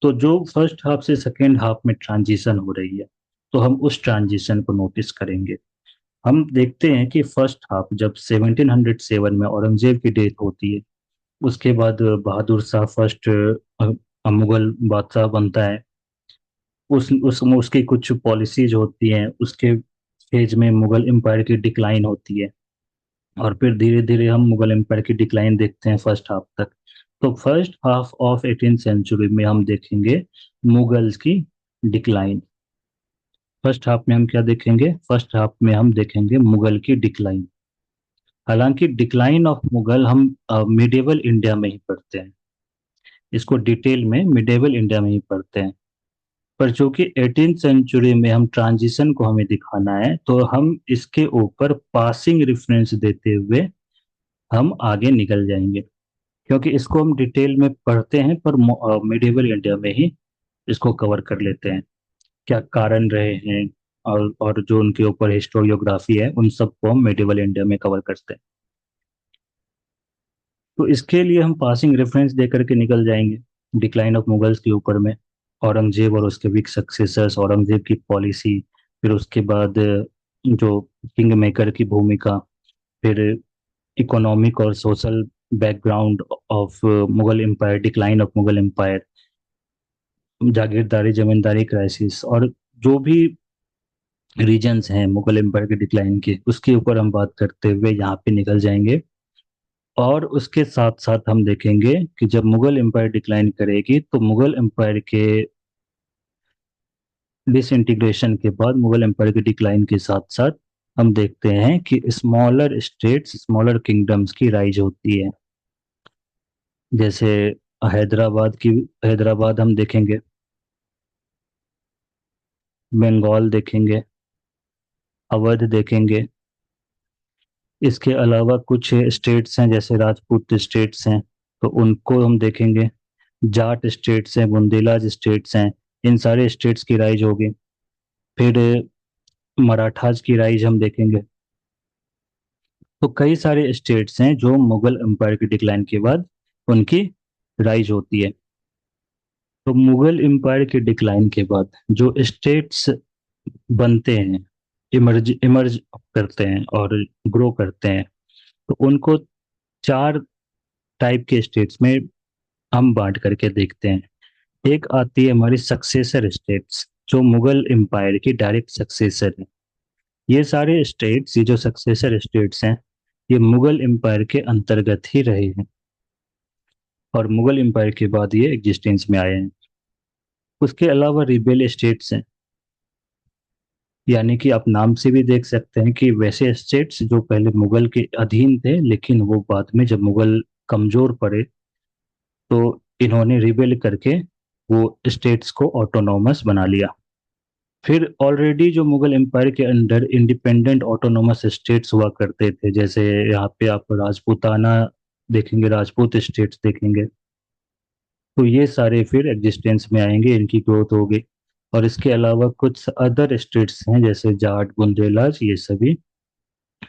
तो जो फर्स्ट हाफ से सेकेंड हाफ में ट्रांजिशन हो रही है, तो हम उस ट्रांजिशन को नोटिस करेंगे। हम देखते हैं कि फर्स्ट हाफ जब 1707 में औरंगजेब की डेथ होती है, उसके बाद बहादुर शाह फर्स्ट मुगल बादशाह बनता है। उस उसकी कुछ पॉलिसीज होती हैं, उसके फेज में मुगल एम्पायर की डिक्लाइन होती है, और फिर धीरे धीरे हम मुगल एम्पायर की डिक्लाइन देखते हैं फर्स्ट हाफ तक। तो first half of 18th century में हम देखेंगे मुगल्स की डिक्लाइन। फर्स्ट हाफ में हम क्या देखेंगे? फर्स्ट हाफ में हम देखेंगे मुगल की डिक्लाइन। हालांकि डिक्लाइन ऑफ मुगल हम मिडेवल इंडिया में ही पढ़ते हैं, इसको डिटेल में मिडेवल इंडिया में ही पढ़ते हैं। पर चूंकि 18th सेंचुरी में हम ट्रांजिशन को हमें दिखाना है, तो हम इसके ऊपर पासिंग रेफरेंस देते हुए हम आगे निकल जाएंगे, क्योंकि इसको हम डिटेल में पढ़ते हैं पर मिडिवल इंडिया में ही इसको कवर कर लेते हैं। क्या कारण रहे हैं, और जो उनके ऊपर हिस्टोरियोग्राफी है, उन सबको हम मिडिवल इंडिया में कवर करते हैं। तो इसके लिए हम पासिंग रेफरेंस दे करके निकल जाएंगे डिक्लाइन ऑफ मुगल्स के ऊपर में, औरंगजेब और उसके वीक सक्सेसर्स, औरंगजेब की पॉलिसी, फिर उसके बाद जो किंग मेकर की भूमिका, फिर इकोनॉमिक और social background of Mughal empire, decline of Mughal empire, जागीरदारी जमींदारी क्राइसिस, और जो भी रीजन्स हैं मुगल एम्पायर के डिक्लाइन के, उसके ऊपर हम बात करते हुए यहाँ पे निकल जाएंगे। और उसके साथ साथ हम देखेंगे कि जब मुगल एम्पायर डिक्लाइन करेगी, तो मुगल एम्पायर के डिसइंटीग्रेशन के बाद, मुगल एम्पायर के डिक्लाइन के साथ साथ हम देखते हैं कि स्मॉलर स्टेट्स, स्मॉलर किंगडम्स की राइज होती है। जैसे हैदराबाद की, हैदराबाद हम देखेंगे, बंगाल देखेंगे, अवध देखेंगे। इसके अलावा कुछ स्टेट्स हैं जैसे राजपूत स्टेट्स हैं, तो उनको हम देखेंगे। जाट स्टेट्स हैं, बुंदेलाज स्टेट्स हैं, इन सारे स्टेट्स की राइज होगी। फिर मराठाज की राइज हम देखेंगे। तो कई सारे स्टेट्स हैं जो मुगल एम्पायर की डिक्लाइन के बाद उनकी राइज होती है। तो मुगल एम्पायर के डिक्लाइन के बाद जो स्टेट्स बनते हैं, इमर्ज इमर्ज करते हैं और ग्रो करते हैं, तो उनको चार टाइप के स्टेट्स में हम बांट करके देखते हैं। एक आती है हमारी सक्सेसर स्टेट्स, जो मुगल एम्पायर की डायरेक्ट सक्सेसर है। ये सारे स्टेट्स, ये जो सक्सेसर स्टेट्स हैं, ये मुगल एम्पायर के अंतर्गत ही रहे हैं और मुगल एम्पायर के बाद ये एग्जिस्टेंस में आए हैं। उसके अलावा रिबेल स्टेट्स हैं, यानी कि आप नाम से भी देख सकते हैं कि वैसे स्टेट्स जो पहले मुगल के अधीन थे, लेकिन वो बाद में जब मुगल कमजोर पड़े तो इन्होंने रिबेल करके वो स्टेट्स को ऑटोनॉमस बना लिया। फिर ऑलरेडी जो मुगल एम्पायर के अंडर इंडिपेंडेंट ऑटोनोमस स्टेट्स हुआ करते थे, जैसे यहाँ पे आप राजपूताना देखेंगे, राजपूत स्टेट्स देखेंगे, तो ये सारे फिर एग्जिस्टेंस में आएंगे, इनकी ग्रोथ होगी। और इसके अलावा कुछ अदर स्टेट्स हैं जैसे जाट, बुंदेलाज, ये सभी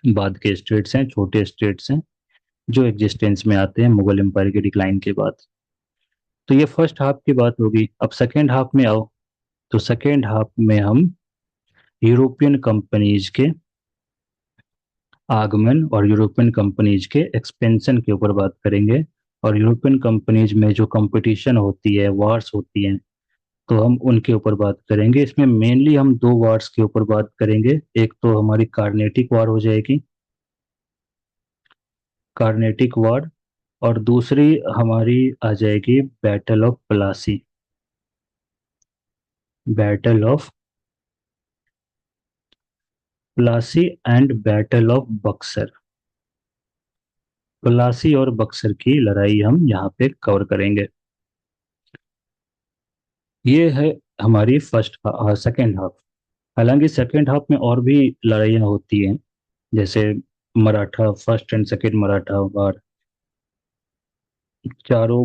बाद के स्टेट्स हैं, छोटे स्टेट्स हैं जो एग्जिस्टेंस में आते हैं मुगल एम्पायर के डिक्लाइन के बाद। तो ये फर्स्ट हाफ की बात होगी। अब सेकेंड हाफ में आओ, तो सेकेंड हाफ में हम यूरोपियन कंपनीज के आगमन और यूरोपियन कंपनीज के एक्सपेंशन के ऊपर बात करेंगे। और यूरोपियन कंपनीज में जो कंपटीशन होती है, वार्स होती हैं, तो हम उनके ऊपर बात करेंगे। इसमें मेनली हम दो वार्स के ऊपर बात करेंगे। एक तो हमारी कार्नेटिक वार हो जाएगी, कार्नेटिक वार, और दूसरी हमारी आ जाएगी battle of Plassey, battle of Plassey and battle of Buxar. Plassey और बक्सर की लड़ाई हम यहाँ पे कवर करेंगे। ये है हमारी फर्स्ट सेकेंड हाफ। हालांकि सेकेंड हाफ में और भी लड़ाइयाँ होती हैं, जैसे Maratha, first and second Maratha war, चारों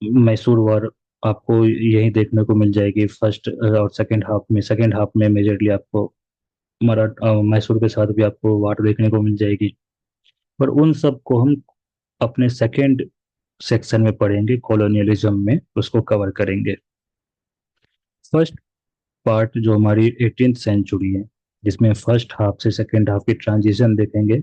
मैसूर वार आपको यही देखने को मिल जाएगी फर्स्ट और सेकेंड हाफ में। सेकेंड हाफ में मेजरली आपको मैसूर के साथ भी आपको वार देखने को मिल जाएगी। पर उन सब को हम अपने सेकेंड सेक्शन में पढ़ेंगे, कॉलोनियलिज्म में उसको कवर करेंगे। फर्स्ट पार्ट जो हमारी 18th सेंचुरी है, जिसमें फर्स्ट हाफ से सेकेंड हाफ की ट्रांजिशन देखेंगे,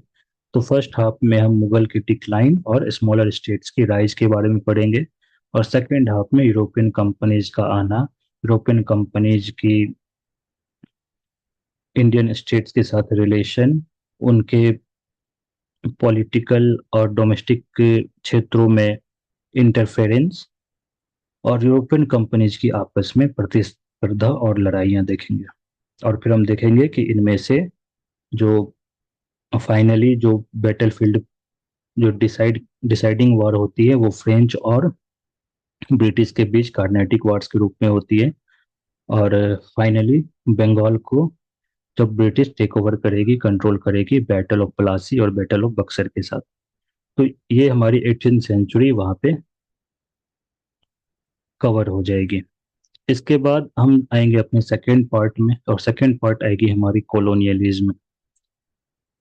तो फर्स्ट हाफ में हम मुगल की डिक्लाइन और स्मॉलर स्टेट्स की राइज के बारे में पढ़ेंगे। और सेकेंड हाफ में यूरोपियन कंपनीज का आना, यूरोपियन कंपनीज की इंडियन स्टेट्स के साथ रिलेशन, उनके पॉलिटिकल और डोमेस्टिक क्षेत्रों में इंटरफेरेंस, और यूरोपियन कंपनीज की आपस में प्रतिस्पर्धा और लड़ाइयाँ देखेंगे। और फिर हम देखेंगे कि इनमें से जो फाइनली जो बैटलफील्ड, जो डिसाइडिंग वॉर होती है, वो फ्रेंच और ब्रिटिश के बीच कार्नेटिक वार्स के रूप में होती है। और फाइनली बंगाल को जब ब्रिटिश टेक ओवर करेगी, कंट्रोल करेगी, बैटल ऑफ प्लासी और बैटल ऑफ बक्सर के साथ। तो ये हमारी 18th सेंचुरी वहाँ पे कवर हो जाएगी। इसके बाद हम आएंगे अपने सेकेंड पार्ट में, और सेकेंड पार्ट आएगी हमारी कॉलोनियलिज्म।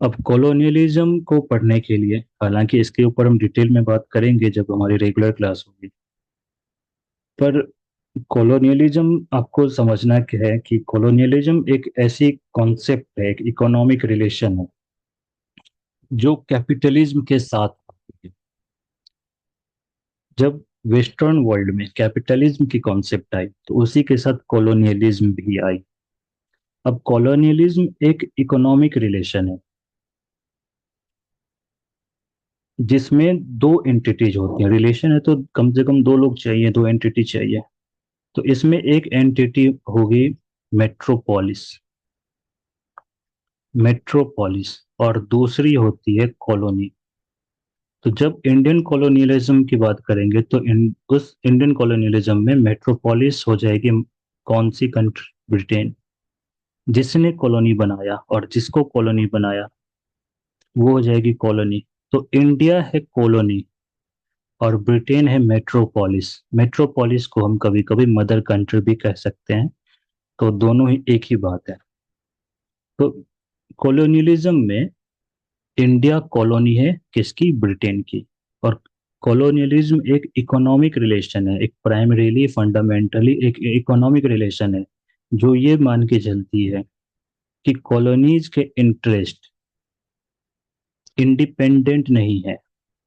अब कॉलोनियलिज्म को पढ़ने के लिए, हालांकि इसके ऊपर हम डिटेल में बात करेंगे जब हमारी रेगुलर क्लास होगी, पर कॉलोनियलिज्म आपको समझना क्या है कि कॉलोनियलिज्म एक ऐसी कॉन्सेप्ट है, एक इकोनॉमिक रिलेशन है जो कैपिटलिज्म के साथ आती है। जब वेस्टर्न वर्ल्ड में कैपिटलिज्म की कॉन्सेप्ट आई, तो उसी के साथ कॉलोनियलिज्म भी आई। अब कॉलोनियलिज्म एक इकोनॉमिक रिलेशन है जिसमें दो एंटिटीज होती हैं। रिलेशन है तो कम से कम दो लोग चाहिए, दो एंटिटी चाहिए। तो इसमें एक एंटिटी होगी मेट्रोपोलिस, मेट्रोपोलिस, और दूसरी होती है कॉलोनी। तो जब इंडियन कॉलोनियलिज्म की बात करेंगे तो उस इंडियन कॉलोनियलिज्म में मेट्रोपोलिस हो जाएगी कौन सी कंट्री? ब्रिटेन। जिसने कॉलोनी बनाया और जिसको कॉलोनी बनाया वो हो जाएगी कॉलोनी। तो इंडिया है कॉलोनी और ब्रिटेन है मेट्रोपोलिस। मेट्रोपोलिस को हम कभी कभी मदर कंट्री भी कह सकते हैं, तो दोनों ही एक ही बात है। तो कॉलोनियलिज्म में इंडिया कॉलोनी है किसकी? ब्रिटेन की। और कॉलोनियलिज्म एक इकोनॉमिक रिलेशन है, एक प्राइमरीली फंडामेंटली एक इकोनॉमिक रिलेशन है, जो ये मान के चलती है कि कॉलोनीज के इंटरेस्ट इंडिपेंडेंट नहीं है,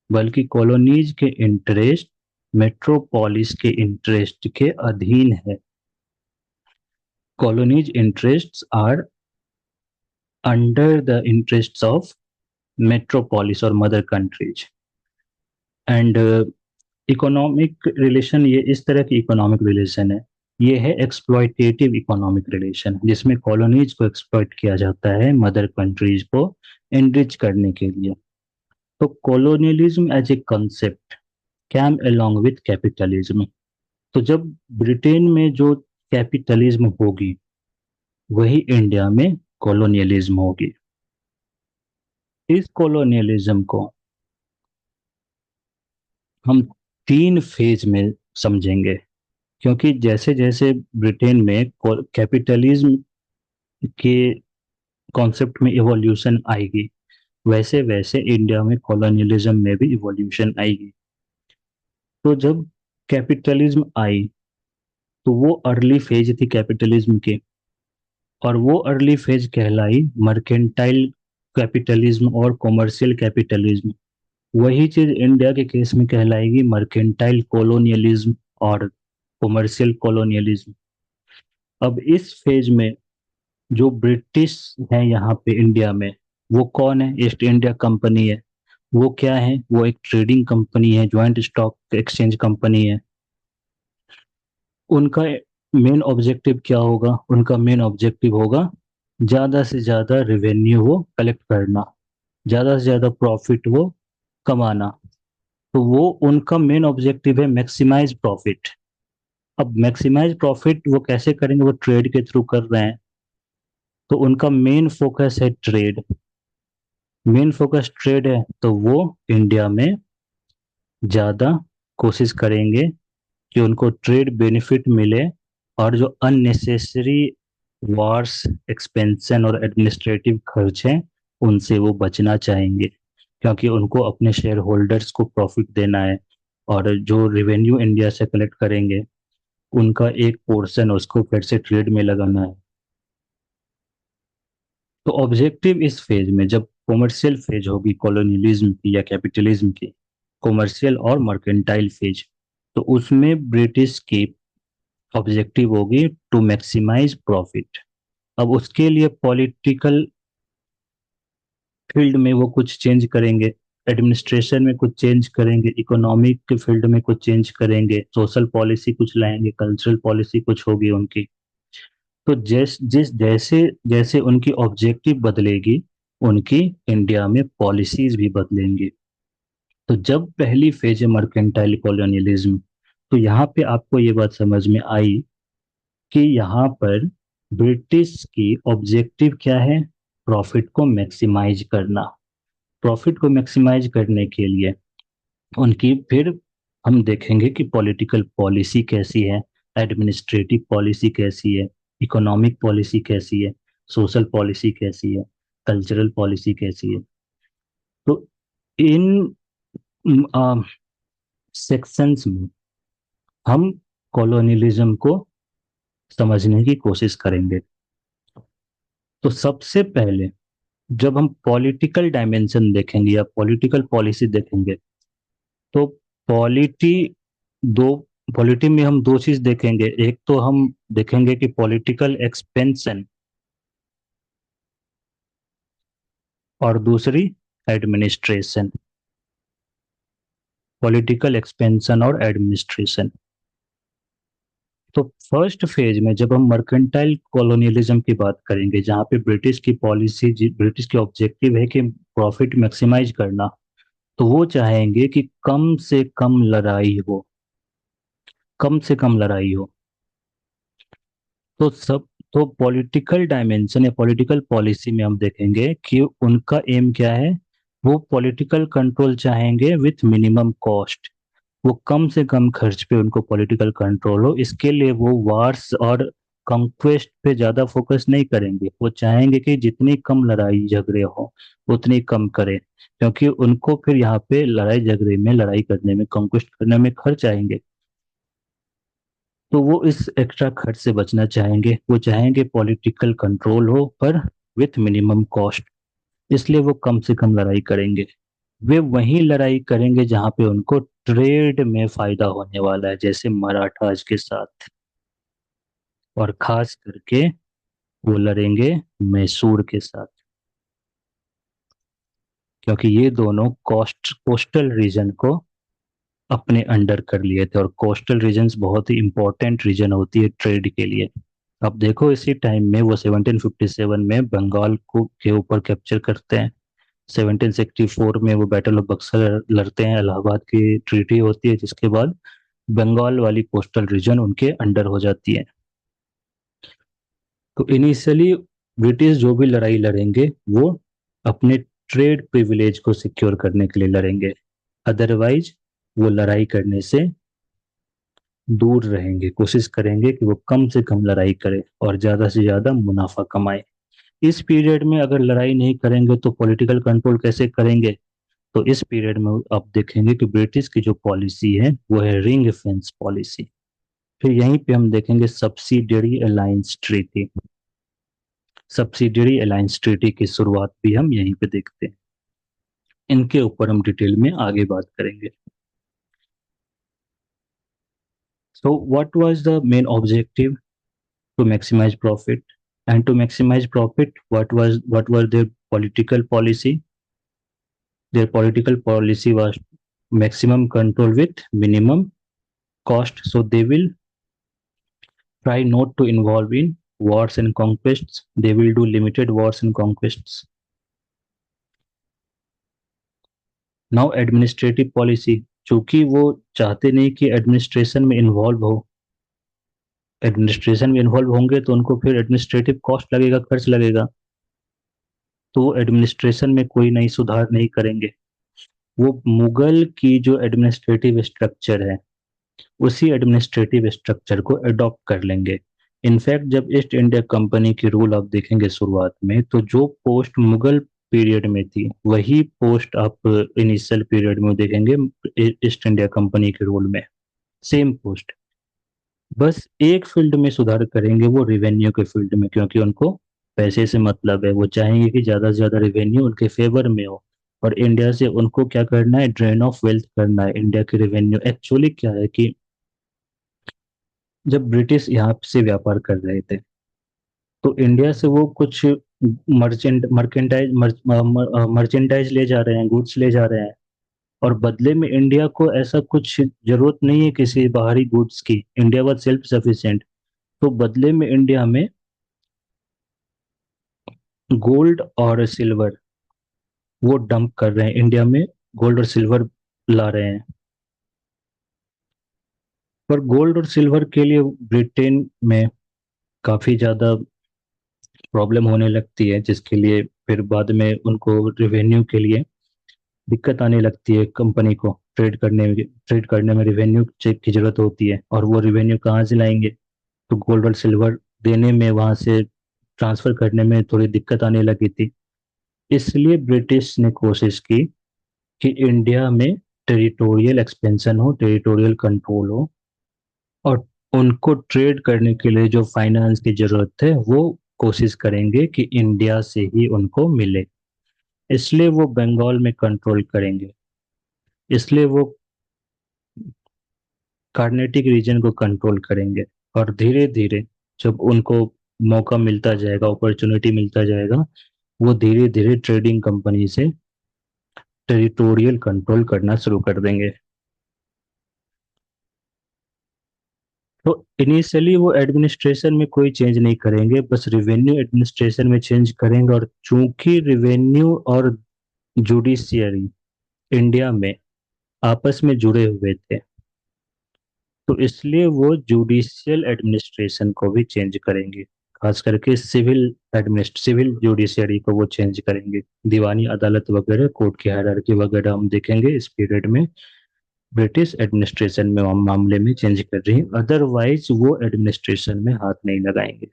बल्कि कॉलोनीज के इंटरेस्ट मेट्रोपोलिस के इंटरेस्ट के अधीन है। Colonies interests are under the interests of metropolis और mother countries. And economic relation, ये इस तरह की इकोनॉमिक रिलेशन है, ये है एक्सप्लॉयटेटिव इकोनॉमिक रिलेशन, जिसमें कॉलोनीज को एक्सप्लॉइट किया जाता है मदर कंट्रीज को एनरिच करने के लिए। तो colonialism as a concept came along with capitalism. तो जब ब्रिटेन में जो कैपिटलिज्म होगी, वही इंडिया में कॉलोनियलिज्म होगी। इस कॉलोनियलिज्म को हम तीन फेज में समझेंगे, क्योंकि जैसे जैसे ब्रिटेन में कैपिटलिज्म के कॉन्सेप्ट में इवोल्यूशन आएगी, वैसे वैसे इंडिया में कॉलोनियलिज्म में भी इवोल्यूशन आएगी। तो जब कैपिटलिज्म आई, तो वो अर्ली फेज थी कैपिटलिज्म की, और वो अर्ली फेज कहलाई मर्केंटाइल कैपिटलिज्म और कॉमर्शियल कैपिटलिज्म। वही चीज इंडिया के केस में कहलाएगी मर्केंटाइल कॉलोनियलिज्म और कॉमर्शियल कॉलोनियलिज्म। अब इस फेज में जो ब्रिटिश है यहाँ पे इंडिया में, वो कौन है? ईस्ट इंडिया कंपनी है। वो क्या है? वो एक ट्रेडिंग कंपनी है, ज्वाइंट स्टॉक एक्सचेंज कंपनी है। उनका मेन ऑब्जेक्टिव क्या होगा? उनका मेन ऑब्जेक्टिव होगा ज्यादा से ज्यादा रेवेन्यू वो कलेक्ट करना, ज्यादा से ज्यादा प्रॉफिट वो कमाना। तो वो उनका मेन ऑब्जेक्टिव है मैक्सिमाइज प्रॉफिट। अब मैक्सिमाइज प्रॉफिट वो कैसे करेंगे? वो ट्रेड के थ्रू कर रहे हैं। तो उनका मेन फोकस है ट्रेड। मेन फोकस ट्रेड है, तो वो इंडिया में ज्यादा कोशिश करेंगे कि उनको ट्रेड बेनिफिट मिले, और जो अननेसेसरी वॉर्स, एक्सपेंशन और एडमिनिस्ट्रेटिव खर्च हैं, उनसे वो बचना चाहेंगे, क्योंकि उनको अपने शेयर होल्डर्स को प्रॉफिट देना है। और जो रेवेन्यू इंडिया से कलेक्ट करेंगे, उनका एक पोर्शन उसको फिर से ट्रेड में लगाना है। तो ऑब्जेक्टिव इस फेज में, जब कॉमर्शियल फेज होगी कॉलोनियलिज्म की या कैपिटलिज्म की, कॉमर्शियल और मर्केंटाइल फेज, तो उसमें ब्रिटिश की ऑब्जेक्टिव होगी टू मैक्सिमाइज प्रॉफिट। अब उसके लिए पॉलिटिकल फील्ड में वो कुछ चेंज करेंगे, एडमिनिस्ट्रेशन में कुछ चेंज करेंगे, इकोनॉमिक के फील्ड में कुछ चेंज करेंगे, सोशल पॉलिसी कुछ लाएंगे, कल्चरल पॉलिसी कुछ होगी उनकी। तो जैसे जैसे उनकी ऑब्जेक्टिव बदलेगी, उनकी इंडिया में पॉलिसीज भी बदलेंगी। तो जब पहली फेज है मर्केंटाइल कॉलोनियलिज्म, तो यहाँ पे आपको ये बात समझ में आई कि यहाँ पर ब्रिटिश की ऑब्जेक्टिव क्या है? प्रॉफिट को मैक्सिमाइज करना। प्रॉफिट को मैक्सिमाइज करने के लिए उनकी फिर हम देखेंगे कि पॉलिटिकल पॉलिसी कैसी है, एडमिनिस्ट्रेटिव पॉलिसी कैसी है, इकोनॉमिक पॉलिसी कैसी है, सोशल पॉलिसी कैसी है, कल्चरल पॉलिसी कैसी है। तो इन सेक्शंस में हम कॉलोनियलिज्म को समझने की कोशिश करेंगे। तो सबसे पहले जब हम पॉलिटिकल डायमेंशन देखेंगे या पॉलिटिकल पॉलिसी देखेंगे, तो पॉलिटी दो पॉलिटी में हम दो चीज देखेंगे। एक तो हम देखेंगे कि पॉलिटिकल एक्सपेंशन, और दूसरी एडमिनिस्ट्रेशन। पॉलिटिकल एक्सपेंशन और एडमिनिस्ट्रेशन। तो फर्स्ट फेज में जब हम मर्केंटाइल कॉलोनियलिज्म की बात करेंगे, जहाँ पे ब्रिटिश की पॉलिसी, ब्रिटिश की ऑब्जेक्टिव है कि प्रॉफिट मैक्सिमाइज करना, तो वो चाहेंगे कि कम से कम लड़ाई हो, कम से कम लड़ाई हो। तो सब तो पॉलिटिकल डायमेंशन या पॉलिटिकल पॉलिसी में हम देखेंगे कि उनका एम क्या है। वो पॉलिटिकल कंट्रोल चाहेंगे विथ मिनिमम कॉस्ट। वो कम से कम खर्च पे उनको पॉलिटिकल कंट्रोल हो। इसके लिए वो वार्स और कंक्वेस्ट पे ज्यादा फोकस नहीं करेंगे। वो चाहेंगे कि जितनी कम लड़ाई झगड़े हो उतनी कम करें, क्योंकि उनको फिर यहाँ पे लड़ाई झगड़े में, लड़ाई करने में, कंक्वेस्ट करने में खर्च आएंगे। तो वो इस एक्स्ट्रा खर्च से बचना चाहेंगे। वो चाहेंगे पॉलिटिकल कंट्रोल हो, पर विथ मिनिमम कॉस्ट। इसलिए वो कम से कम लड़ाई करेंगे। वे वहीं लड़ाई करेंगे जहां पे उनको ट्रेड में फायदा होने वाला है, जैसे मराठास के साथ। और खास करके वो लड़ेंगे मैसूर के साथ, क्योंकि ये दोनों कोस्टल रीजन को अपने अंडर कर लिए थे, और कोस्टल रीजन्स बहुत ही इंपॉर्टेंट रीजन होती है ट्रेड के लिए। अब देखो इसी टाइम में वो 1757 में बंगाल को के ऊपर कैप्चर करते हैं। 1764 में वो बैटल ऑफ बक्सर लड़ते हैं, इलाहाबाद की ट्रीटी होती है, जिसके बाद बंगाल वाली कोस्टल रीजन उनके अंडर हो जाती है। तो इनिशियली ब्रिटिश जो भी लड़ाई लड़ेंगे वो अपने ट्रेड प्रिविलेज को सिक्योर करने के लिए लड़ेंगे, अदरवाइज वो लड़ाई करने से दूर रहेंगे, कोशिश करेंगे कि वो कम से कम लड़ाई करे और ज्यादा से ज्यादा मुनाफा कमाए। इस पीरियड में अगर लड़ाई नहीं करेंगे तो पॉलिटिकल कंट्रोल कैसे करेंगे? तो इस पीरियड में आप देखेंगे कि ब्रिटिश की जो पॉलिसी है वो है रिंग फेंस पॉलिसी। फिर यहीं पे हम देखेंगे subsidiary alliance treaty. Subsidiary alliance treaty की शुरुआत भी हम यहीं पे देखते हैं। इनके ऊपर हम डिटेल में आगे बात करेंगे। So what was the main objective? To maximize profit. And to maximize profit, what were their political policy? Their political policy was maximum control with minimum cost. So they will try not to involve in wars and conquests. They will do limited wars and conquests. Now administrative policy, चूंकि वो चाहते नहीं कि administration में involve हो, administration में involve होंगे तो उनको फिर एडमिनिस्ट्रेटिव कॉस्ट लगेगा, खर्च लगेगा, तो एडमिनिस्ट्रेशन में कोई नई सुधार नहीं करेंगे। वो मुगल की जो एडमिनिस्ट्रेटिव स्ट्रक्चर है उसी एडमिनिस्ट्रेटिव स्ट्रक्चर को अडॉप्ट कर लेंगे। इनफैक्ट जब ईस्ट इंडिया कंपनी की रूल आप देखेंगे शुरुआत में, तो जो पोस्ट मुगल पीरियड में थी वही पोस्ट आप इनिशियल पीरियड में देखेंगे ईस्ट इंडिया कंपनी के रूल में, सेम पोस्ट। बस एक फील्ड में सुधार करेंगे, वो रिवेन्यू के फील्ड में, क्योंकि उनको पैसे से मतलब है। वो चाहेंगे कि ज्यादा से ज्यादा रिवेन्यू उनके फेवर में हो, और इंडिया से उनको क्या करना है, ड्रेन ऑफ वेल्थ करना है। इंडिया की रिवेन्यू एक्चुअली क्या है कि जब ब्रिटिश यहाँ से व्यापार कर रहे थे तो इंडिया से वो कुछ मर्चेंडाइज ले जा रहे हैं, गुड्स ले जा रहे हैं, और बदले में इंडिया को ऐसा कुछ जरूरत नहीं है किसी बाहरी गुड्स की। India was self sufficient. तो बदले में इंडिया में गोल्ड और सिल्वर वो डंप कर रहे हैं, इंडिया में गोल्ड और सिल्वर ला रहे हैं। पर गोल्ड और सिल्वर के लिए ब्रिटेन में काफी ज्यादा प्रॉब्लम होने लगती है, जिसके लिए फिर बाद में उनको रिवेन्यू के लिए दिक्कत आने लगती है। कंपनी को ट्रेड करने में रिवेन्यू चेक की जरूरत होती है, और वो रिवेन्यू कहाँ से लाएंगे? तो गोल्ड और सिल्वर देने में, वहां से ट्रांसफर करने में थोड़ी दिक्कत आने लगी थी। इसलिए ब्रिटिश ने कोशिश की कि इंडिया में टेरिटोरियल एक्सपेंशन हो, टेरिटोरियल कंट्रोल हो, और उनको ट्रेड करने के लिए जो फाइनेंस की जरूरत है वो कोशिश करेंगे कि इंडिया से ही उनको मिले। इसलिए वो बंगाल में कंट्रोल करेंगे, इसलिए वो कार्नेटिक रीजन को कंट्रोल करेंगे। और धीरे धीरे जब उनको मौका मिलता जाएगा, अपॉर्चुनिटी मिलता जाएगा, वो धीरे धीरे ट्रेडिंग कंपनी से टेरिटोरियल कंट्रोल करना शुरू कर देंगे। तो इनिशियली वो एडमिनिस्ट्रेशन में कोई चेंज नहीं करेंगे, बस रिवेन्यू एडमिनिस्ट्रेशन में चेंज करेंगे। और चूंकि रिवेन्यू और जुडिशियरी इंडिया में आपस में जुड़े हुए थे, तो इसलिए वो जुडिशियल एडमिनिस्ट्रेशन को भी चेंज करेंगे। खास करके सिविल जुडिशियरी को वो चेंज करेंगे। दीवानी अदालत वगैरह, कोर्ट की हायरार्की वगैरह हम देखेंगे इस पीरियड में ब्रिटिश एडमिनिस्ट्रेशन में मामले में चेंज कर रही है। अदरवाइज वो एडमिनिस्ट्रेशन में हाथ नहीं लगाएंगे।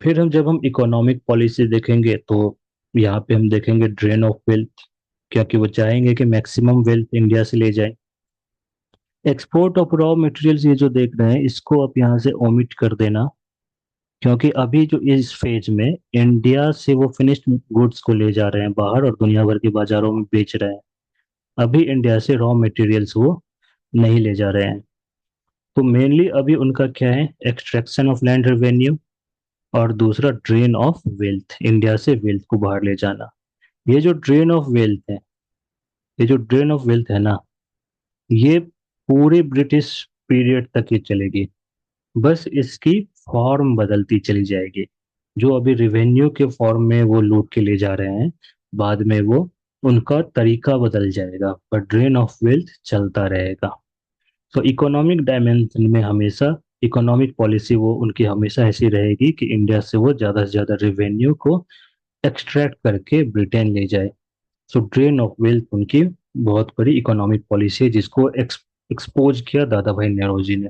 फिर हम इकोनॉमिक पॉलिसी देखेंगे तो यहाँ पे हम देखेंगे ड्रेन ऑफ वेल्थ, क्योंकि वो चाहेंगे कि मैक्सिमम वेल्थ इंडिया से ले जाए। एक्सपोर्ट ऑफ रॉ मटेरियल्स ये जो देख रहे हैं इसको आप यहाँ से ओमिट कर देना, क्योंकि अभी जो इस फेज में इंडिया से वो फिनिश्ड गुड्स को ले जा रहे हैं बाहर और दुनिया भर के बाजारों में बेच रहे हैं। अभी इंडिया से रॉ मटेरियल्स वो नहीं ले जा रहे हैं। तो मेनली अभी उनका क्या है, एक्सट्रैक्शन ऑफ लैंड रेवेन्यू, और दूसरा ड्रेन ऑफ वेल्थ, इंडिया से वेल्थ को बाहर ले जाना। ये जो ड्रेन ऑफ वेल्थ है, ये जो ड्रेन ऑफ वेल्थ है ना, ये पूरे ब्रिटिश पीरियड तक ही चलेगी। बस इसकी फॉर्म बदलती चली जाएगी। जो अभी रिवेन्यू के फॉर्म में वो लूट के ले जा रहे हैं, बाद में वो उनका तरीका बदल जाएगा, पर ड्रेन ऑफ वेल्थ चलता रहेगा। तो इकोनॉमिक डायमेंशन में हमेशा इकोनॉमिक पॉलिसी वो उनकी हमेशा ऐसी रहेगी कि इंडिया से वो ज़्यादा से ज़्यादा रेवेन्यू को एक्सट्रैक्ट करके ब्रिटेन ले जाए। सो ड्रेन ऑफ वेल्थ उनकी बहुत बड़ी इकोनॉमिक पॉलिसी है, जिसको एक्सपोज किया दादा भाई नौरोजी ने।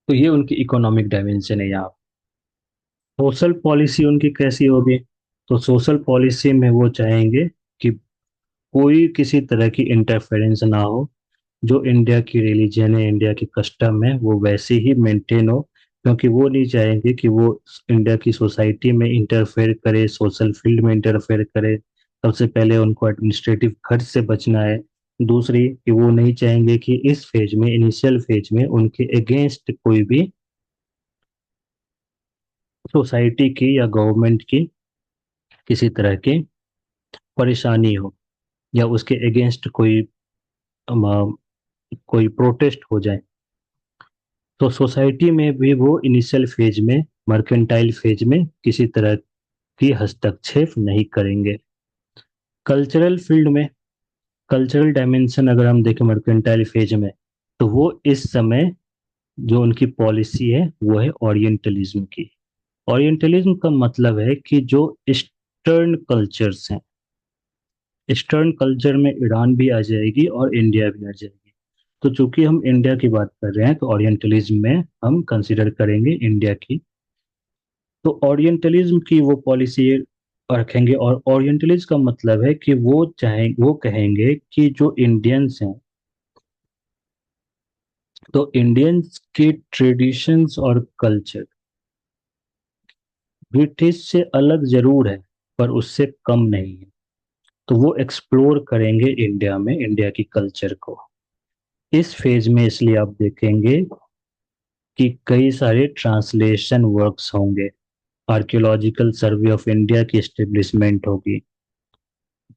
तो ये उनकी इकोनॉमिक डायमेंशन है यहाँ। सोशल पॉलिसी उनकी कैसी होगी? तो सोशल पॉलिसी में वो चाहेंगे कि कोई किसी तरह की इंटरफेरेंस ना हो। जो इंडिया की रिलीजन है, इंडिया की कस्टम है, वो वैसे ही मेंटेन हो। क्योंकि वो नहीं चाहेंगे कि वो इंडिया की सोसाइटी में इंटरफेयर करे, सोशल फील्ड में इंटरफेयर करे। सबसे पहले उनको एडमिनिस्ट्रेटिव खर्च से बचना है। दूसरी कि वो नहीं चाहेंगे कि इस फेज में, इनिशियल फेज में, उनके अगेंस्ट कोई भी सोसाइटी की या गवर्नमेंट की किसी तरह की परेशानी हो, या उसके अगेंस्ट कोई प्रोटेस्ट हो जाए। तो सोसाइटी में भी वो इनिशियल फेज में, मर्केंटाइल फेज में, किसी तरह की हस्तक्षेप नहीं करेंगे। कल्चरल फील्ड में, कल्चरल डायमेंशन अगर हम देखें मर्केंटाइल फेज में, तो वो इस समय जो उनकी पॉलिसी है वो है ओरिएंटलिज्म की। ओरिएंटलिज्म का मतलब है कि जो ईस्टर्न कल्चर्स हैं, ईस्टर्न कल्चर में ईरान भी आ जाएगी और इंडिया भी आ जाएगी। तो चूंकि हम इंडिया की बात कर रहे हैं, तो ओरिएंटलिज्म में हम कंसिडर करेंगे इंडिया की। तो ओरिएंटलिज्म की वो पॉलिसी रखेंगे, और ओरिएंटलिज्म का मतलब है कि वो कहेंगे कि जो इंडियंस हैं, तो इंडियंस के ट्रेडिशंस और कल्चर ब्रिटिश से अलग जरूर है, पर उससे कम नहीं है। तो वो एक्सप्लोर करेंगे इंडिया में इंडिया की कल्चर को। इस फेज में इसलिए आप देखेंगे कि कई सारे ट्रांसलेशन वर्क्स होंगे, आर्कियोलॉजिकल सर्वे ऑफ इंडिया की एस्टेब्लिशमेंट होगी,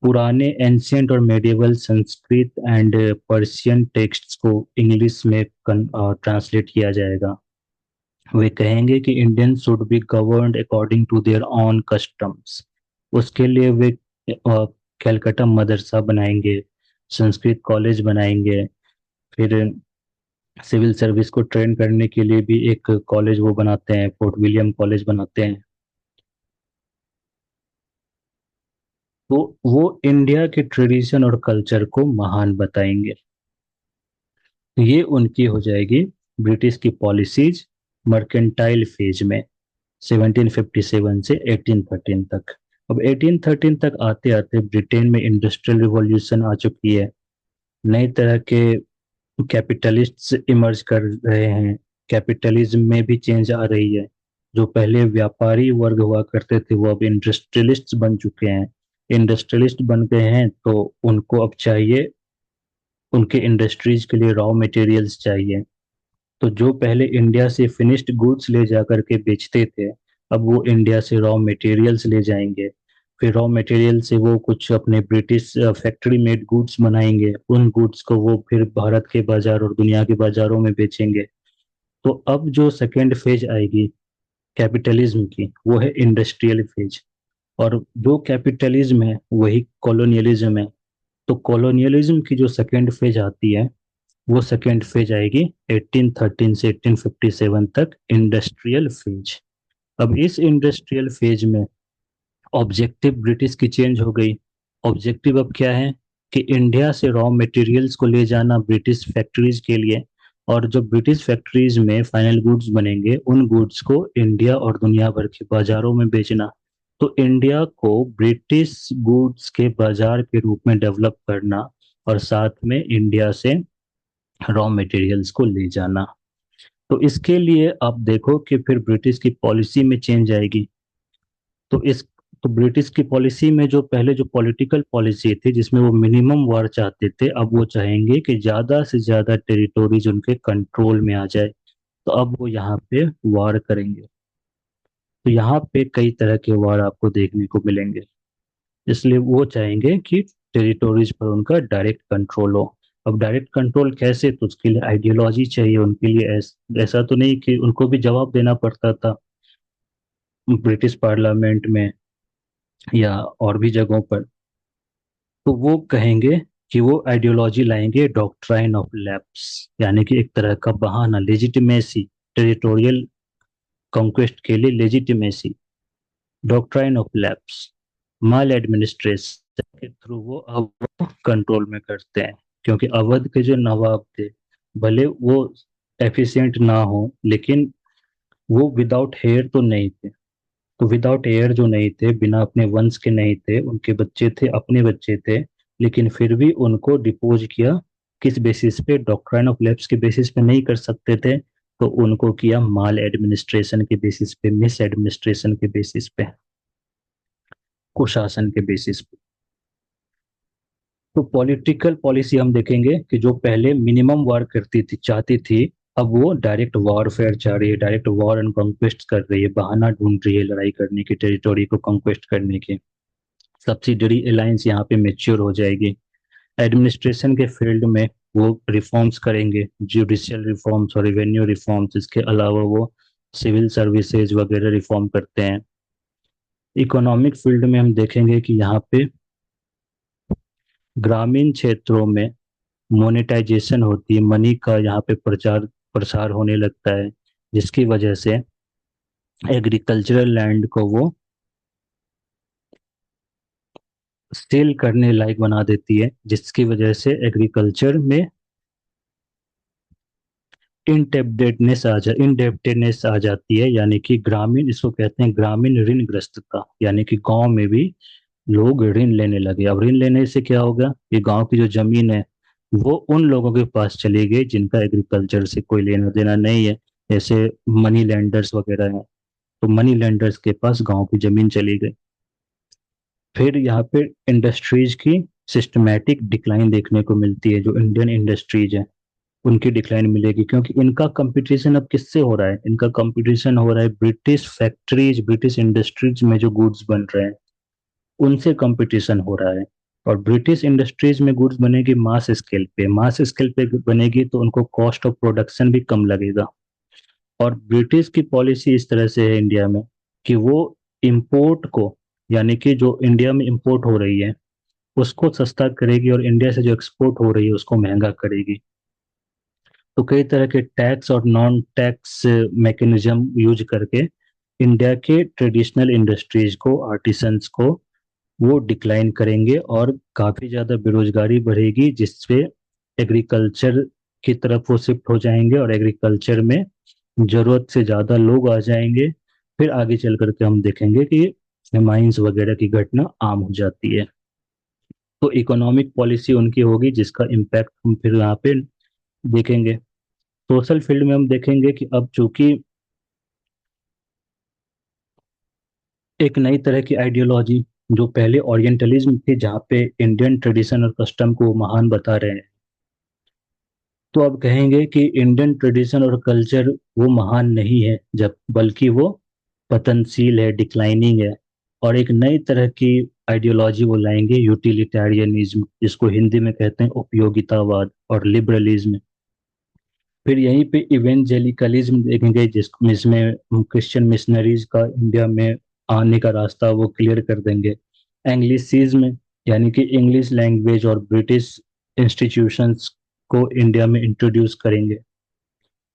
पुराने एंशियंट और medieval Sanskrit and Persian texts को इंग्लिश में ट्रांसलेट किया जाएगा। वे कहेंगे कि Indian should be governed according to their own customs. उसके लिए वे कैलकाटा मदरसा बनाएंगे, संस्कृत कॉलेज बनाएंगे। फिर सिविल सर्विस को ट्रेन करने के लिए भी एक कॉलेज वो बनाते हैं, फोर्ट विलियम कॉलेज बनाते हैं। तो वो इंडिया के ट्रेडिशन और कल्चर को महान बताएंगे। ये उनकी हो जाएगी ब्रिटिश की पॉलिसीज मर्केंटाइल फेज में, 1757 से 1813 तक। अब 1813 तक आते आते ब्रिटेन में इंडस्ट्रियल रिवॉल्यूशन आ चुकी है। नई तरह के कैपिटलिस्ट्स इमर्ज कर रहे हैं। कैपिटलिज्म में भी चेंज आ रही है। जो पहले व्यापारी वर्ग हुआ करते थे, वो अब इंडस्ट्रियलिस्ट्स बन चुके हैं। इंडस्ट्रियलिस्ट बन गए हैं, तो उनको अब चाहिए, उनके इंडस्ट्रीज के लिए रॉ मटेरियल्स चाहिए। तो जो पहले इंडिया से फिनिश्ड गुड्स ले जा करके बेचते थे, अब वो इंडिया से रॉ मटेरियल्स ले जाएंगे। फिर रॉ मटेरियल से वो कुछ अपने ब्रिटिश फैक्ट्री मेड गुड्स बनाएंगे, उन गुड्स को वो फिर भारत के बाजार और दुनिया के बाजारों में बेचेंगे। तो अब जो सेकेंड फेज आएगी कैपिटलिज्म की, वो है इंडस्ट्रियल फेज। और जो कैपिटलिज्म है वही कॉलोनियलिज्म है। तो कॉलोनियलिज्म की जो सेकेंड फेज आती है, वो सेकेंड फेज आएगी 1813 से 1857 तक, इंडस्ट्रियल फेज। अब इस इंडस्ट्रियल फेज में ऑब्जेक्टिव ब्रिटिश की चेंज हो गई। ऑब्जेक्टिव अब क्या है कि इंडिया से रॉ मटेरियल्स को ले जाना ब्रिटिश फैक्ट्रीज के लिए, और जो ब्रिटिश फैक्ट्रीज में फाइनल गुड्स बनेंगे, उन गुड्स को इंडिया और दुनिया भर के बाजारों में बेचना। तो इंडिया को ब्रिटिश गुड्स के बाजार के रूप में डेवलप करना, और साथ में इंडिया से रॉ मटेरियल्स को ले जाना। तो इसके लिए आप देखो कि फिर ब्रिटिश की पॉलिसी में चेंज आएगी। तो इस तो ब्रिटिश की पॉलिसी में जो पहले जो पॉलिटिकल पॉलिसी थी जिसमें वो मिनिमम वार चाहते थे, अब वो चाहेंगे कि ज्यादा से ज्यादा टेरिटोरीज उनके कंट्रोल में आ जाए। तो अब वो यहाँ पे वार करेंगे। तो यहाँ पे कई तरह के वार आपको देखने को मिलेंगे। इसलिए वो चाहेंगे कि टेरिटोरीज पर उनका डायरेक्ट कंट्रोल हो। अब डायरेक्ट कंट्रोल कैसे, तो उसके लिए आइडियोलॉजी चाहिए उनके लिए। ऐसा तो नहीं कि उनको भी जवाब देना पड़ता था ब्रिटिश पार्लियामेंट में या और भी जगहों पर। तो वो कहेंगे कि वो आइडियोलॉजी लाएंगे डॉक्ट्राइन ऑफ लैप्स, यानी कि एक तरह का बहाना, लेजिटिमेसी, टेरिटोरियल कॉन्क्वेस्ट के लिए legitimacy, doctrine of lapse, mall administration के थ्रू वो अब कंट्रोल में करते हैं। क्योंकि अवध के जो नवाब थे, भले वो एफिशिएंट ना हो, लेकिन वो विदाउट हेयर तो नहीं थे। तो विदाउट हेयर जो नहीं थे, बिना अपने वंश के नहीं थे, उनके बच्चे थे, अपने बच्चे थे, लेकिन फिर भी उनको डिपोज किया। किस बेसिस पे? डॉक्ट्राइन ऑफ लैप्स के बेसिस पे नहीं कर सकते थे, तो उनको किया माल एडमिनिस्ट्रेशन के बेसिस पे, मिस एडमिनिस्ट्रेशन के बेसिस पे, कुशासन के बेसिस पे। तो पॉलिटिकल पॉलिसी हम देखेंगे कि जो पहले मिनिमम वार करती थी, चाहती थी, अब वो डायरेक्ट वॉरफेयर चाह रही है, डायरेक्ट वॉर एंड कॉन्क्वेस्ट कर रही है, बहाना ढूंढ रही है लड़ाई करने की, टेरिटोरी को कॉन्क्वेस्ट करने की। सब्सिडरी अलायंस यहाँ पे मेच्योर हो जाएगी। एडमिनिस्ट्रेशन के फील्ड में वो रिफॉर्म्स करेंगे, जुडिशियल रिफॉर्म्स और रेवेन्यू रिफॉर्म्स। इसके अलावा वो सिविल सर्विसेज वगैरह रिफॉर्म करते हैं। इकोनॉमिक फील्ड में हम देखेंगे कि यहाँ पे ग्रामीण क्षेत्रों में मोनेटाइजेशन होती है, मनी का यहाँ पे प्रचार प्रसार होने लगता है, जिसकी वजह से एग्रीकल्चरल लैंड को वो सेल करने लायक बना देती है, जिसकी वजह से एग्रीकल्चर में इनडेप्टेडनेस आ जाती है, यानी कि ग्रामीण, इसको कहते हैं ग्रामीण ऋणग्रस्तता, यानी कि गांव में भी लोग ऋण लेने लगे। अब ऋण लेने से क्या होगा, ये गांव की जो जमीन है वो उन लोगों के पास चली गई जिनका एग्रीकल्चर से कोई लेना देना नहीं है, जैसे मनी लैंडर्स वगैरह हैं। तो मनी लैंडर्स के पास गांव की जमीन चली गई। फिर यहाँ पे इंडस्ट्रीज की सिस्टमैटिक डिक्लाइन देखने को मिलती है। जो इंडियन इंडस्ट्रीज है उनकी डिक्लाइन मिलेगी, क्योंकि इनका कंपटीशन अब किससे हो रहा है? इनका कंपटीशन हो रहा है ब्रिटिश फैक्ट्रीज, ब्रिटिश इंडस्ट्रीज में जो गुड्स बन रहे हैं उनसे कंपटीशन हो रहा है। और ब्रिटिश इंडस्ट्रीज में गुड्स बनेगी मास स्केल पे, मास स्केल पे बनेगी तो उनको कॉस्ट ऑफ प्रोडक्शन भी कम लगेगा। और ब्रिटिश की पॉलिसी इस तरह से है इंडिया में कि वो इंपोर्ट को, यानी कि जो इंडिया में इंपोर्ट हो रही है उसको सस्ता करेगी, और इंडिया से जो एक्सपोर्ट हो रही है उसको महंगा करेगी। तो कई तरह के टैक्स और नॉन टैक्स मैकेनिज्म यूज करके इंडिया के ट्रेडिशनल इंडस्ट्रीज को, आर्टिसंस को वो डिक्लाइन करेंगे, और काफी ज्यादा बेरोजगारी बढ़ेगी, जिससे एग्रीकल्चर की तरफ वो शिफ्ट हो जाएंगे, और एग्रीकल्चर में जरूरत से ज्यादा लोग आ जाएंगे। फिर आगे चल करके हम देखेंगे कि माइंस वगैरह की घटना आम हो जाती है। तो इकोनॉमिक पॉलिसी उनकी होगी, जिसका इम्पैक्ट हम फिर यहाँ पे देखेंगे। सोशल फील्ड में हम देखेंगे कि अब चूंकि एक नई तरह की आइडियोलॉजी, जो पहले ओरिएंटलिज्म थी जहाँ पे इंडियन ट्रेडिशन और कस्टम को महान बता रहे हैं, तो अब कहेंगे कि इंडियन ट्रेडिशन और कल्चर वो महान नहीं है, जब बल्कि वो पतनशील है, डिक्लाइनिंग है। और एक नई तरह की आइडियोलॉजी वो लाएंगे, यूटिलिटेरियनिज्म, जिसको हिंदी में कहते हैं उपयोगितावाद, और लिबरलिज्म। फिर यहीं पे इवेंजेलिकलिज्म देखेंगे, जिसमें क्रिश्चियन मिशनरीज का इंडिया में आने का रास्ता वो क्लियर कर देंगे। एंग्लिसिज्म, यानी कि इंग्लिश लैंग्वेज और ब्रिटिश इंस्टीट्यूशंस को इंडिया में इंट्रोड्यूस करेंगे।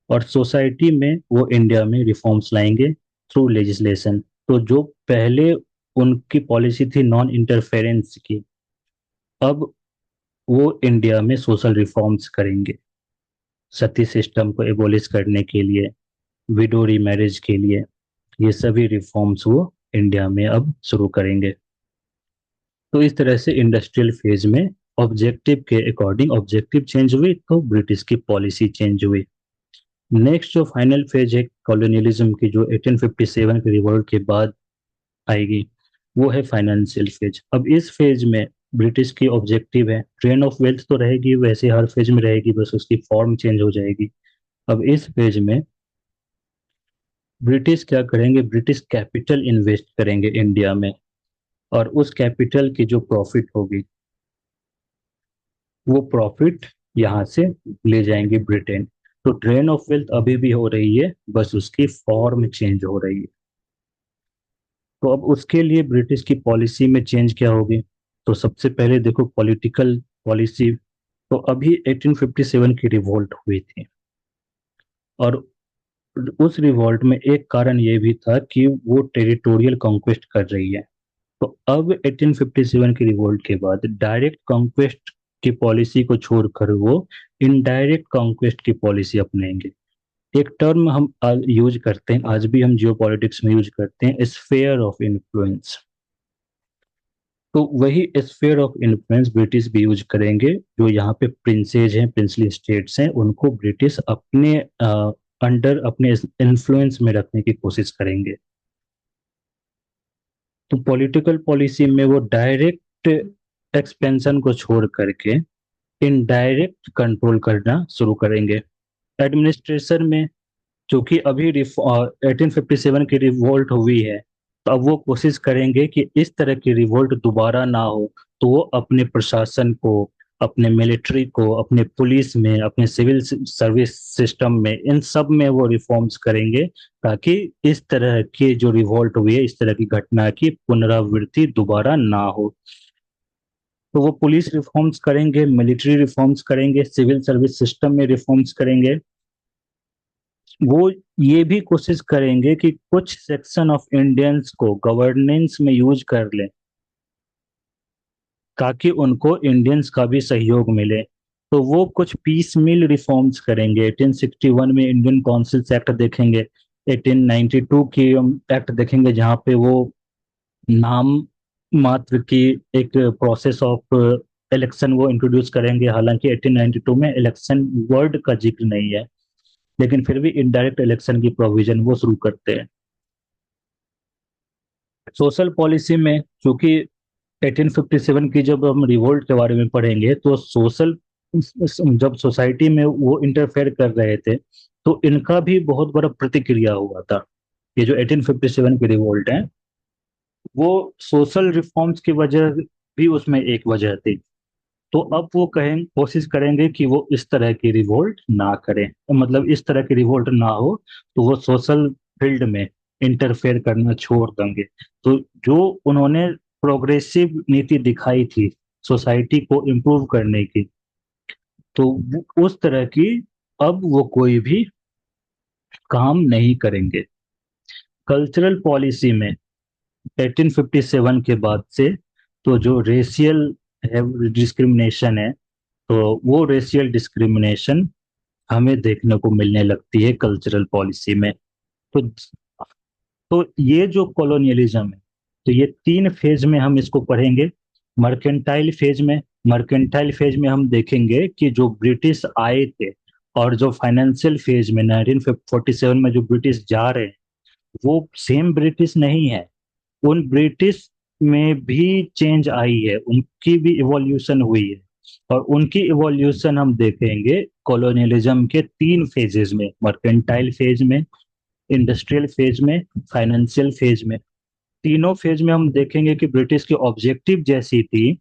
और सोसाइटी में वो इंडिया में रिफॉर्म्स लाएंगे थ्रू लेजिस्लेशन। तो जो पहले उनकी पॉलिसी थी नॉन इंटरफेरेंस की, अब वो इंडिया में सोशल रिफॉर्म्स करेंगे, सती सिस्टम को एबोलिश करने के लिए, विडो रीमैरिज के लिए, ये सभी रिफॉर्म्स वो इंडिया में अब शुरू करेंगे। तो इस तरह से इंडस्ट्रियल फेज में ऑब्जेक्टिव के अकॉर्डिंग ऑब्जेक्टिव चेंज हुई, तो ब्रिटिश की पॉलिसी चेंज हुई। नेक्स्ट जो फाइनल फेज है कॉलोनियलिज्म की, जो 1857 के रिवॉल्ट के बाद आएगी, वो है फाइनेंशियल फेज। अब इस फेज में ब्रिटिश की ऑब्जेक्टिव है, ट्रेन ऑफ वेल्थ तो रहेगी वैसे हर फेज में रहेगी, बस उसकी फॉर्म चेंज हो जाएगी। अब इस फेज में ब्रिटिश क्या करेंगे, ब्रिटिश कैपिटल इन्वेस्ट करेंगे इंडिया में, और उस कैपिटल की जो प्रॉफिट होगी वो प्रॉफिट यहाँ से ले जाएंगे ब्रिटेन। तो ट्रेन ऑफ वेल्थ अभी भी हो रही है, बस उसकी फॉर्म चेंज हो रही है। तो अब उसके लिए ब्रिटिश की पॉलिसी में चेंज क्या होगी, तो सबसे पहले देखो पॉलिटिकल पॉलिसी। तो अभी 1857 की रिवॉल्ट हुई थी, और उस रिवॉल्ट में एक कारण ये भी था कि वो टेरिटोरियल कॉन्क्वेस्ट कर रही है। तो अब 1857 की रिवॉल्ट के बाद डायरेक्ट कॉन्क्वेस्ट की पॉलिसी को छोड़कर वो इनडायरेक्ट कॉन्क्वेस्ट की पॉलिसी अपनाएंगे। एक टर्म हम यूज करते हैं, आज भी हम जियो पॉलिटिक्स में यूज करते हैं, स्फेयर ऑफ इन्फ्लुएंस। तो वही स्फेयर ऑफ इन्फ्लुएंस ब्रिटिश भी यूज करेंगे। जो यहाँ पे प्रिंसेज हैं, प्रिंसली स्टेट्स हैं, उनको ब्रिटिश अपने अंडर, अपने इन्फ्लुएंस में रखने की कोशिश करेंगे। तो पॉलिटिकल पॉलिसी में वो डायरेक्ट एक्सपेंशन को छोड़ करके इनडायरेक्ट कंट्रोल करना शुरू करेंगे। एडमिनिस्ट्रेशन में, क्योंकि अभी 1857 की रिवोल्ट हुई है, तो अब वो कोशिश करेंगे कि इस तरह की रिवोल्ट दोबारा ना हो। तो वो अपने प्रशासन को, अपने मिलिट्री को, अपने पुलिस में, अपने सिविल सर्विस सिस्टम में, इन सब में वो रिफॉर्म्स करेंगे, ताकि इस तरह की जो रिवोल्ट हुई है, इस तरह की घटना की पुनरावृत्ति दोबारा ना हो। तो वो पुलिस रिफॉर्म्स करेंगे, मिलिट्री रिफॉर्म्स करेंगे, सिविल सर्विस सिस्टम में रिफॉर्म्स करेंगे। वो ये भी कोशिश करेंगे कि कुछ सेक्शन ऑफ इंडियंस को गवर्नेंस में यूज कर लें, ताकि उनको इंडियंस का भी सहयोग मिले। तो वो कुछ पीस मिल रिफॉर्म्स करेंगे। 1861 में इंडियन काउंसिल्स एक्ट देखेंगे, 1892 की एक्ट देखेंगे, जहाँ पे वो नाम मात्र की एक प्रोसेस ऑफ इलेक्शन वो इंट्रोड्यूस करेंगे। हालांकि 1892 में इलेक्शन वर्ड का जिक्र नहीं है, लेकिन फिर भी इनडायरेक्ट इलेक्शन की प्रोविजन वो शुरू करते हैं। सोशल पॉलिसी में, क्योंकि 1857 की जब हम रिवोल्ट के बारे में पढ़ेंगे, तो सोशल, जब सोसाइटी में वो इंटरफेयर कर रहे थे, तो इनका भी बहुत बड़ा प्रतिक्रिया हुआ था। ये जो 1857 की रिवोल्ट है, वो सोशल रिफॉर्म्स की वजह भी उसमें एक वजह थी। तो अब वो कहें, कोशिश करेंगे कि वो इस तरह की रिवोल्ट ना करें, तो मतलब इस तरह की रिवोल्ट ना हो। तो वो सोशल फील्ड में इंटरफेयर करना छोड़ देंगे। तो जो उन्होंने प्रोग्रेसिव नीति दिखाई थी सोसाइटी को इम्प्रूव करने की, तो उस तरह की अब वो कोई भी काम नहीं करेंगे। कल्चरल पॉलिसी में 1857 के बाद से, तो जो रेशियल है, डिस्क्रिमिनेशन है, तो वो रेशियल डिस्क्रिमिनेशन हमें देखने को मिलने लगती है कल्चरल पॉलिसी में। तो ये जो कॉलोनियलिज्म है, तो ये तीन फेज में हम इसको पढ़ेंगे। मर्केंटाइल फेज में, हम देखेंगे कि जो ब्रिटिश आए थे, और जो फाइनेंशियल फेज में 1947 में जो ब्रिटिश जा रहे हैं, वो सेम ब्रिटिश नहीं है। उन ब्रिटिश में भी चेंज आई है, उनकी भी इवोल्यूशन हुई है। और उनकी इवोल्यूशन हम देखेंगे कॉलोनियलिज्म के तीन फेजेस में, मर्केंटाइल फेज में, इंडस्ट्रियल फेज में, फाइनेंशियल फेज में। तीनों फेज में हम देखेंगे कि ब्रिटिश की ऑब्जेक्टिव जैसी थी,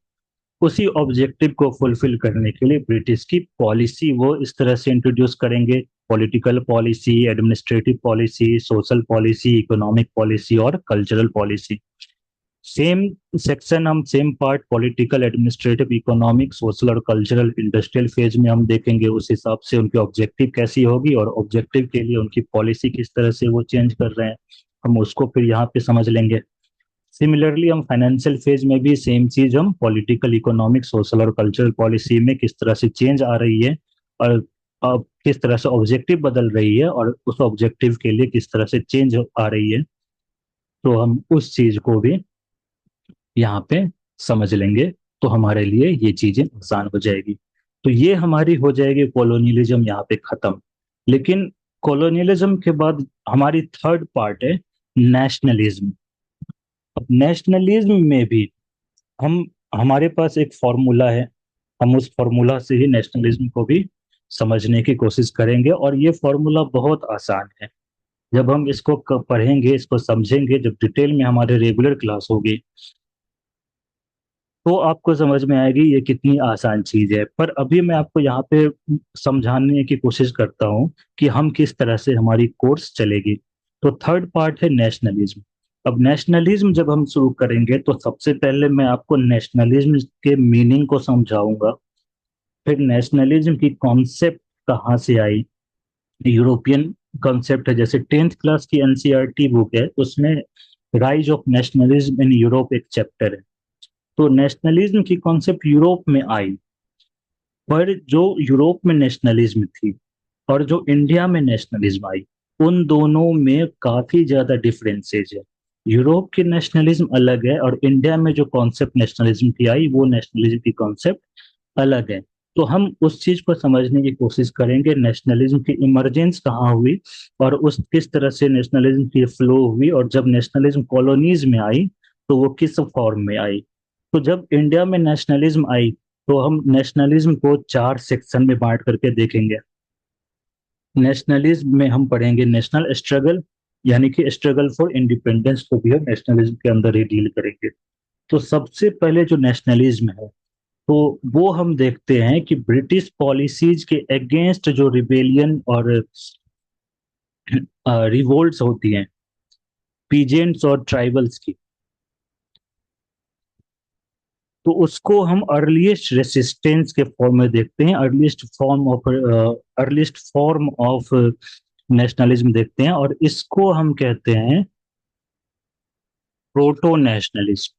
उसी ऑब्जेक्टिव को फुलफिल करने के लिए ब्रिटिश की पॉलिसी वो इस तरह से इंट्रोड्यूस करेंगे। Political policy, administrative policy, social policy, economic policy और कल्चरल पॉलिसी। सेम सेक्शन, हम same part political, administrative, economic, social और कल्चरल इंडस्ट्रियल फेज में हम देखेंगे। उस हिसाब से उनकी ऑब्जेक्टिव कैसी होगी, और ऑब्जेक्टिव के लिए उनकी पॉलिसी किस तरह से वो चेंज कर रहे हैं, हम उसको फिर यहाँ पे समझ लेंगे। सिमिलरली हम फाइनेंशियल फेज में भी सेम चीज, हम पॉलिटिकल, इकोनॉमिक, सोशल और कल्चरल पॉलिसी में किस तरह से चेंज आ रही है, और अब किस तरह से ऑब्जेक्टिव बदल रही है, और उस ऑब्जेक्टिव के लिए किस तरह से चेंज आ रही है, तो हम उस चीज को भी यहाँ पे समझ लेंगे। तो हमारे लिए ये चीजें आसान हो जाएगी। तो ये हमारी हो जाएगी कॉलोनियलिज्म यहाँ पे खत्म। लेकिन कॉलोनियलिज्म के बाद हमारी थर्ड पार्ट है नेशनलिज्म। अब नेशनलिज्म में भी हम हमारे पास एक फॉर्मूला है। हम उस फॉर्मूला से ही नेशनलिज्म को भी समझने की कोशिश करेंगे, और ये फॉर्मूला बहुत आसान है। जब हम इसको पढ़ेंगे, इसको समझेंगे, जब डिटेल में हमारे रेगुलर क्लास होगी, तो आपको समझ में आएगी ये कितनी आसान चीज है। पर अभी मैं आपको यहाँ पे समझाने की कोशिश करता हूँ कि हम किस तरह से हमारी कोर्स चलेगी। तो थर्ड पार्ट है नेशनलिज्म। अब नेशनलिज्म जब हम शुरू करेंगे तो सबसे पहले मैं आपको नेशनलिज्म के मीनिंग को समझाऊंगा। फिर नेशनलिज्म की कॉन्सेप्ट कहाँ से आई। यूरोपियन कॉन्सेप्ट है, जैसे 10th क्लास की एनसीईआरटी बुक है, उसमें rise of nationalism in Europe एक चैप्टर है। तो नेशनलिज्म की कॉन्सेप्ट यूरोप में आई, पर जो यूरोप में नेशनलिज्म थी और जो इंडिया में नेशनलिज्म आई, उन दोनों में काफी ज्यादा डिफरेंसेस है। यूरोप की नेशनलिज्म अलग है, और इंडिया में जो कॉन्सेप्ट नेशनलिज्म की आई, वो नेशनलिज्म की कॉन्सेप्ट अलग है। तो हम उस चीज को समझने की कोशिश करेंगे, नेशनलिज्म की इमरजेंस कहाँ हुई, और उस किस तरह से नेशनलिज्म की फ्लो हुई, और जब नेशनलिज्म कॉलोनीज में आई तो वो किस फॉर्म में आई। तो जब इंडिया में नेशनलिज्म आई, तो हम नेशनलिज्म को चार सेक्शन में बांट करके देखेंगे। नेशनलिज्म में हम पढ़ेंगे नेशनल स्ट्रगल, यानी कि स्ट्रगल फॉर इंडिपेंडेंस को भी हम नेशनलिज्म के अंदर ही डील करेंगे। तो सबसे पहले जो नेशनलिज्म है, तो वो हम देखते हैं कि ब्रिटिश पॉलिसीज के अगेंस्ट जो रिबेलियन और रिवोल्ट्स होती हैं, पीजेंट्स और ट्राइबल्स की, तो उसको हम अर्लीस्ट रेसिस्टेंस के फॉर्म में देखते हैं। अर्लीस्ट फॉर्म ऑफ नेशनलिज्म देखते हैं, और इसको हम कहते हैं प्रोटो नेशनलिज्म।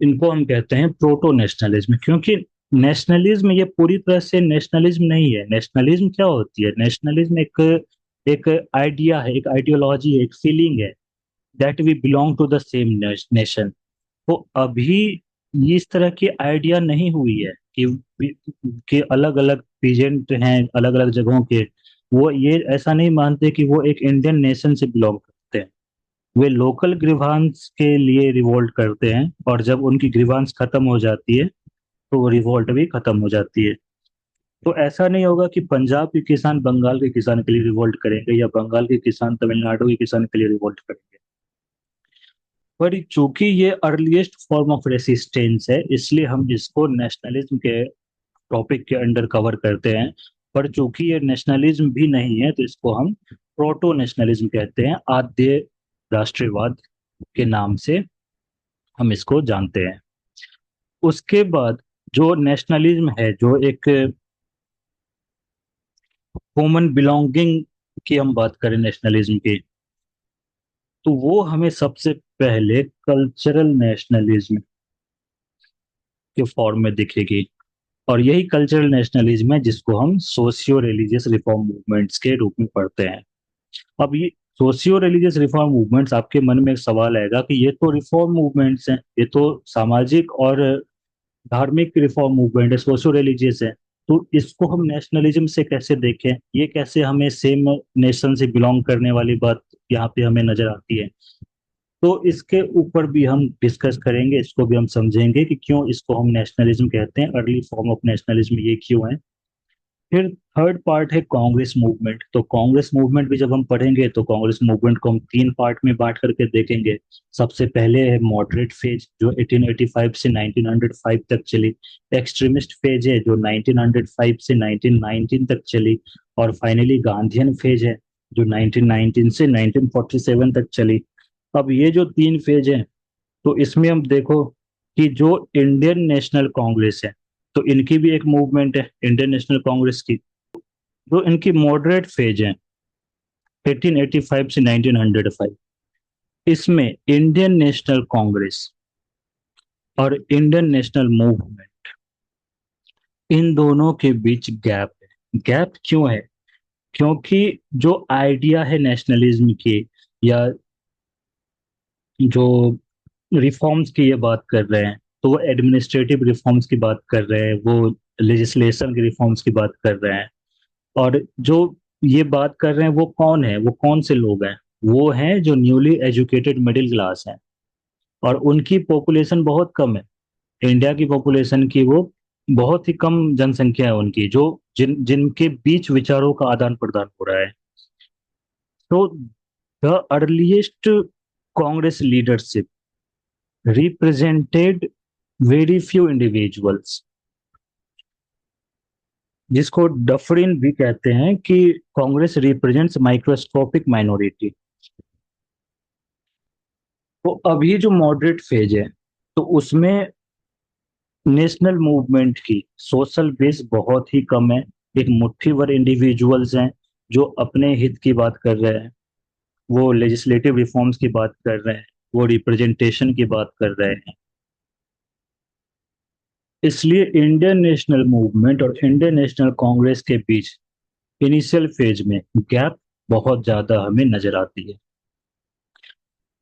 इनको हम कहते हैं प्रोटो नेशनलिज्म, क्योंकि नेशनलिज्म ये पूरी तरह से नेशनलिज्म नहीं है। नेशनलिज्म क्या होती है? नेशनलिज्म एक एक आइडिया है, एक आइडियोलॉजी है, एक फीलिंग है, that we belong to the same nation. तो अभी इस तरह की आइडिया नहीं हुई है कि अलग अलग पीजेंट हैं अलग अलग जगहों के, वो ये ऐसा नहीं मानते कि वो एक इंडियन नेशन से बिलोंग करते हैं। वे लोकल ग्रीवांस के लिए रिवोल्ट करते हैं, और जब उनकी ग्रीवांस खत्म हो जाती है तो वो रिवोल्ट भी खत्म हो जाती है। तो ऐसा नहीं होगा कि पंजाब के किसान बंगाल के किसान के लिए रिवोल्ट करेंगे, या बंगाल के किसान तमिलनाडु के किसान के लिए रिवोल्ट करेंगे। पर चूंकि ये अर्लीस्ट फॉर्म ऑफ रेसिस्टेंस है, इसलिए हम इसको नेशनलिज्म के टॉपिक के अंडर कवर करते हैं। पर चूंकि ये नेशनलिज्म भी नहीं है, तो इसको हम प्रोटो नेशनलिज्म कहते हैं। आद्य राष्ट्रवाद के नाम से हम इसको जानते हैं। उसके बाद जो नेशनलिज्म है, जो एक कॉमन बिलोंगिंग की हम बात करें नेशनलिज्म की, तो वो हमें सबसे पहले कल्चरल नेशनलिज्म के फॉर्म में दिखेगी। और यही कल्चरल नेशनलिज्म है जिसको हम सोशियो रिलीजियस रिफॉर्म मूवमेंट्स के रूप में पढ़ते हैं। अब ये सोशियो रिलीजियस रिफॉर्म मूवमेंट्स, आपके मन में एक सवाल आएगा कि ये तो रिफॉर्म मूवमेंट्स हैं, ये तो सामाजिक और धार्मिक रिफॉर्म मूवमेंट है, सोशो रिलीजियस है, तो इसको हम नेशनलिज्म से कैसे देखें? ये कैसे हमें सेम नेशन से बिलोंग करने वाली बात यहाँ पे हमें नजर आती है? तो इसके ऊपर भी हम डिस्कस करेंगे, इसको भी हम समझेंगे कि क्यों इसको हम नेशनलिज्म कहते हैं, अर्ली फॉर्म ऑफ नेशनलिज्म ये क्यों है। फिर थर्ड पार्ट है कांग्रेस मूवमेंट। तो कांग्रेस मूवमेंट भी जब हम पढ़ेंगे, तो कांग्रेस मूवमेंट को हम तीन पार्ट में बांट करके देखेंगे। सबसे पहले है मॉडरेट फेज, जो 1885 से 1905 तक चली। एक्सट्रीमिस्ट फेज है, जो 1905 से 1919 तक चली। और फाइनली गांधीयन फेज है, जो 1919 से 1947 तक चली। अब ये जो तीन फेज हैं, तो इसमें हम देखो कि जो इंडियन नेशनल कांग्रेस है, तो इनकी भी एक मूवमेंट है इंडियन नेशनल कांग्रेस की। जो इनकी मॉडरेट फेज है 1885 से 1905, इसमें इंडियन नेशनल कांग्रेस और इंडियन नेशनल मूवमेंट, इन दोनों के बीच गैप है। गैप क्यों है? क्योंकि जो आइडिया है नेशनलिज्म की, या जो रिफॉर्म्स की ये बात कर रहे हैं, तो वो एडमिनिस्ट्रेटिव रिफॉर्म्स की बात कर रहे हैं, वो लेजिस्लेशन की रिफॉर्म्स की बात कर रहे हैं। और जो ये बात कर रहे हैं वो कौन है, वो कौन से लोग हैं? वो हैं जो न्यूली एजुकेटेड मिडिल क्लास हैं, और उनकी पॉपुलेशन बहुत कम है। इंडिया की पॉपुलेशन की वो बहुत ही कम जनसंख्या है उनकी, जो जिनके बीच विचारों का आदान प्रदान हो रहा है। तो the earliest Congress leadership represented very few individuals, जिसको डफरिन भी कहते हैं कि कांग्रेस रिप्रेजेंट्स माइक्रोस्कोपिक माइनॉरिटी। तो अभी जो मॉडरेट फेज है, तो उसमें नेशनल मूवमेंट की सोशल बेस बहुत ही कम है। एक मुट्ठी भर इंडिविजुअल्स हैं जो अपने हित की बात कर रहे हैं, वो लेजिस्लेटिव रिफॉर्म्स की बात कर रहे हैं, वो रिप्रेजेंटेशन की बात कर रहे हैं। इसलिए इंडियन नेशनल मूवमेंट और इंडियन नेशनल कांग्रेस के बीच इनिशियल फेज में गैप बहुत ज्यादा हमें नजर आती है।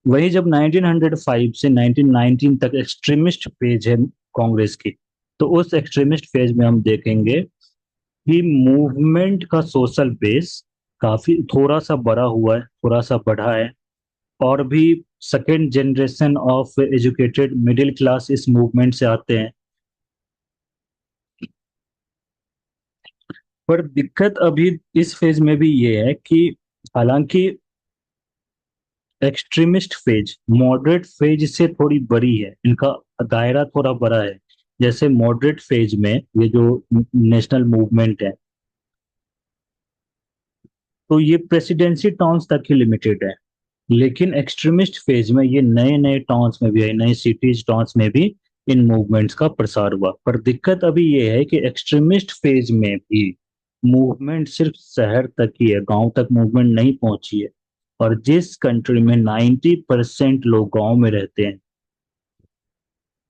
वही जब 1905 से 1919 तक एक्सट्रीमिस्ट फेज है कांग्रेस की, तो उस एक्सट्रीमिस्ट फेज में हम देखेंगे कि मूवमेंट का सोशल बेस काफी थोड़ा सा बड़ा हुआ है, थोड़ा सा बढ़ा है। और भी second generation of educated middle class इस मूवमेंट से आते हैं। पर दिक्कत अभी इस फेज में भी ये है कि हालांकि एक्सट्रीमिस्ट फेज मॉडरेट फेज से थोड़ी बड़ी है, इनका दायरा थोड़ा बड़ा है। जैसे मॉडरेट फेज में ये जो नेशनल मूवमेंट है, तो ये प्रेसिडेंसी टाउन्स तक ही लिमिटेड है। लेकिन एक्सट्रीमिस्ट फेज में ये नए नए टाउन्स में भी है, नए सिटीज टाउन्स में भी इन मूवमेंट्स का प्रसार हुआ। पर दिक्कत अभी ये है कि एक्सट्रीमिस्ट फेज में भी मूवमेंट सिर्फ शहर तक ही है, गांव तक मूवमेंट नहीं पहुंची है। और जिस कंट्री में 90% लोग गांव में रहते हैं,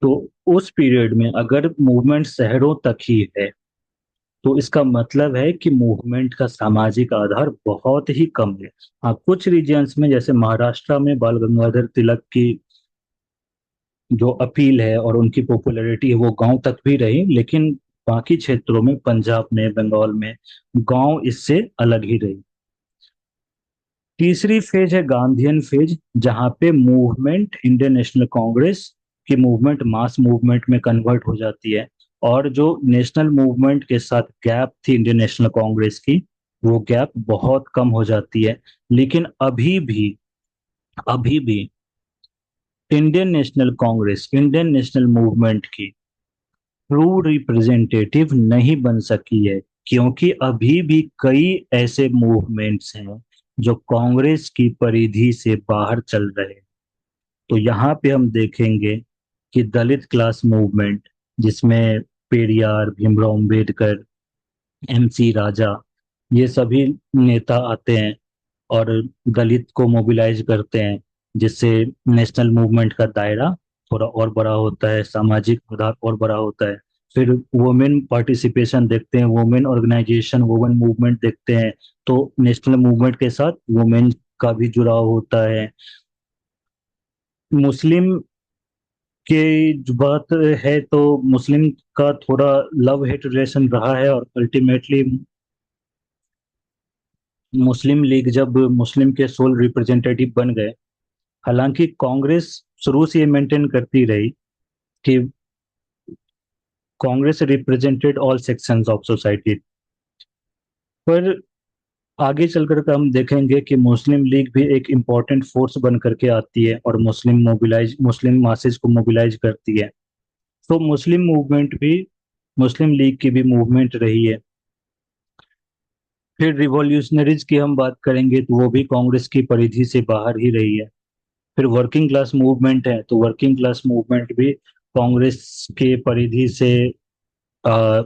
तो उस पीरियड में अगर मूवमेंट शहरों तक ही है, तो इसका मतलब है कि मूवमेंट का सामाजिक आधार बहुत ही कम है। हाँ, कुछ रीजन्स में जैसे महाराष्ट्र में बाल गंगाधर तिलक की जो अपील है और उनकी पॉपुलैरिटी है वो गांव तक भी रही, लेकिन बाकी क्षेत्रों में, पंजाब में, बंगाल में, गांव इससे अलग ही रही। तीसरी फेज है गांधीयन फेज, जहां पे मूवमेंट इंडियन नेशनल कांग्रेस की मूवमेंट मास मूवमेंट में कन्वर्ट हो जाती है। और जो नेशनल मूवमेंट के साथ गैप थी इंडियन नेशनल कांग्रेस की, वो गैप बहुत कम हो जाती है। लेकिन अभी भी Indian national Congress Indian national movement की ट्रू रिप्रेजेंटेटिव नहीं बन सकी है, क्योंकि अभी भी कई ऐसे मूवमेंट्स हैं जो कांग्रेस की परिधि से बाहर चल रहे हैं। तो यहाँ पे हम देखेंगे कि दलित क्लास मूवमेंट, जिसमें पेरियार, भीमराव अंबेडकर, एमसी राजा, ये सभी नेता आते हैं और दलित को मोबिलाइज करते हैं, जिससे नेशनल मूवमेंट का दायरा थोड़ा और बड़ा होता है, सामाजिक आधार और बड़ा होता है। फिर वुमेन पार्टिसिपेशन देखते हैं, वुमेन ऑर्गेनाइजेशन, वुमेन मूवमेंट देखते हैं, तो नेशनल मूवमेंट के साथ वुमेन का भी जुड़ाव होता है। मुस्लिम की जो बात है, तो मुस्लिम का थोड़ा लव हेट रिलेशन रहा है, और अल्टीमेटली मुस्लिम लीग जब मुस्लिम के सोल रिप्रेजेंटेटिव बन गए। हालांकि कांग्रेस शुरू से ये मेंटेन करती रही कि Congress represented all sections of society. पर आगे चलकर के हम देखेंगे कि मुस्लिम लीग भी एक इम्पोर्टेंट फोर्स बन करके आती है और मुस्लिम मासेस को मोबिलाइज करती है। तो मुस्लिम मूवमेंट भी, मुस्लिम लीग की भी मूवमेंट रही है। फिर रिवॉल्यूशनरीज की हम बात करेंगे, तो वो भी कांग्रेस की परिधि से बाहर ही रही है। फिर वर्किंग क्लास मूवमेंट है, तो वर्किंग क्लास मूवमेंट भी कांग्रेस के परिधि से आ,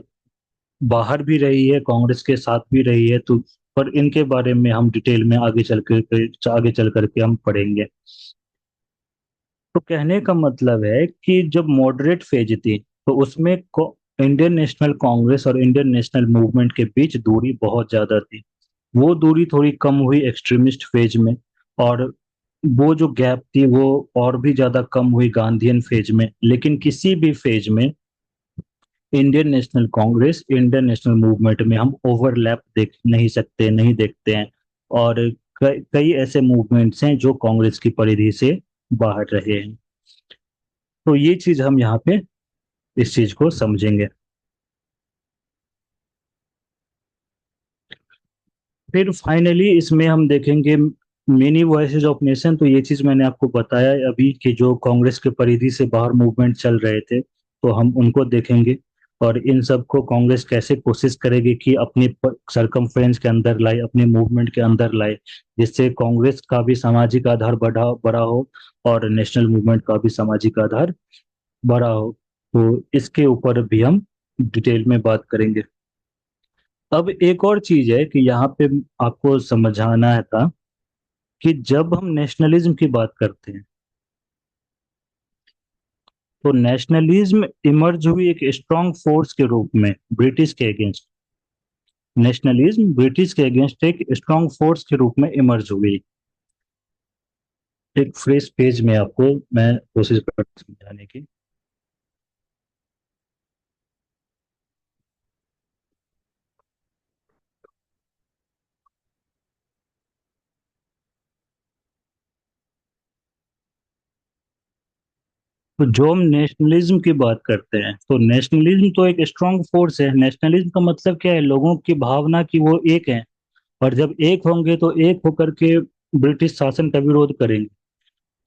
बाहर भी रही है, कांग्रेस के साथ भी रही है। तो पर इनके बारे में हम डिटेल में आगे चल करके हम पढ़ेंगे। तो कहने का मतलब है कि जब मॉडरेट फेज थी, तो उसमें इंडियन नेशनल कांग्रेस और इंडियन नेशनल मूवमेंट के बीच दूरी बहुत ज्यादा थी। वो दूरी थोड़ी कम हुई एक्सट्रीमिस्ट फेज में, और वो जो गैप थी वो और भी ज्यादा कम हुई गांधीयन फेज में। लेकिन किसी भी फेज में Indian national Congress, Indian national movement में हम ओवरलैप देख नहीं सकते, नहीं देखते हैं। और कई ऐसे मूवमेंट्स हैं जो कांग्रेस की परिधि से बाहर रहे हैं। तो ये चीज हम यहाँ पे इस चीज को समझेंगे। फिर फाइनली इसमें हम देखेंगे मेनी वॉइसेस ऑफ नेशन। तो ये चीज मैंने आपको बताया अभी कि जो कांग्रेस के परिधि से बाहर मूवमेंट चल रहे थे, तो हम उनको देखेंगे। और इन सब को कांग्रेस कैसे कोशिश करेगी कि अपनी सरकमफ्रेंस के अंदर लाए, अपने मूवमेंट के अंदर लाए, जिससे कांग्रेस का भी सामाजिक आधार बढ़ा बड़ा हो और नेशनल मूवमेंट का भी सामाजिक आधार बड़ा हो। तो इसके ऊपर भी हम डिटेल में बात करेंगे। अब एक और चीज है कि यहाँ पे आपको समझाना है था कि जब हम नेशनलिज्म की बात करते हैं, तो नेशनलिज्म इमर्ज हुई एक स्ट्रांग फोर्स के रूप में ब्रिटिश के अगेंस्ट। नेशनलिज्म ब्रिटिश के अगेंस्ट एक स्ट्रांग फोर्स के रूप में इमर्ज हुई। एक फ्रेश पेज में आपको मैं कोशिश कर समझाने की। तो जो हम नेशनलिज्म की बात करते हैं, तो नेशनलिज्म तो एक स्ट्रांग फोर्स है। नेशनलिज्म का मतलब क्या है? लोगों की भावना की वो एक है, और जब एक होंगे तो एक होकर के ब्रिटिश शासन का विरोध करेंगे।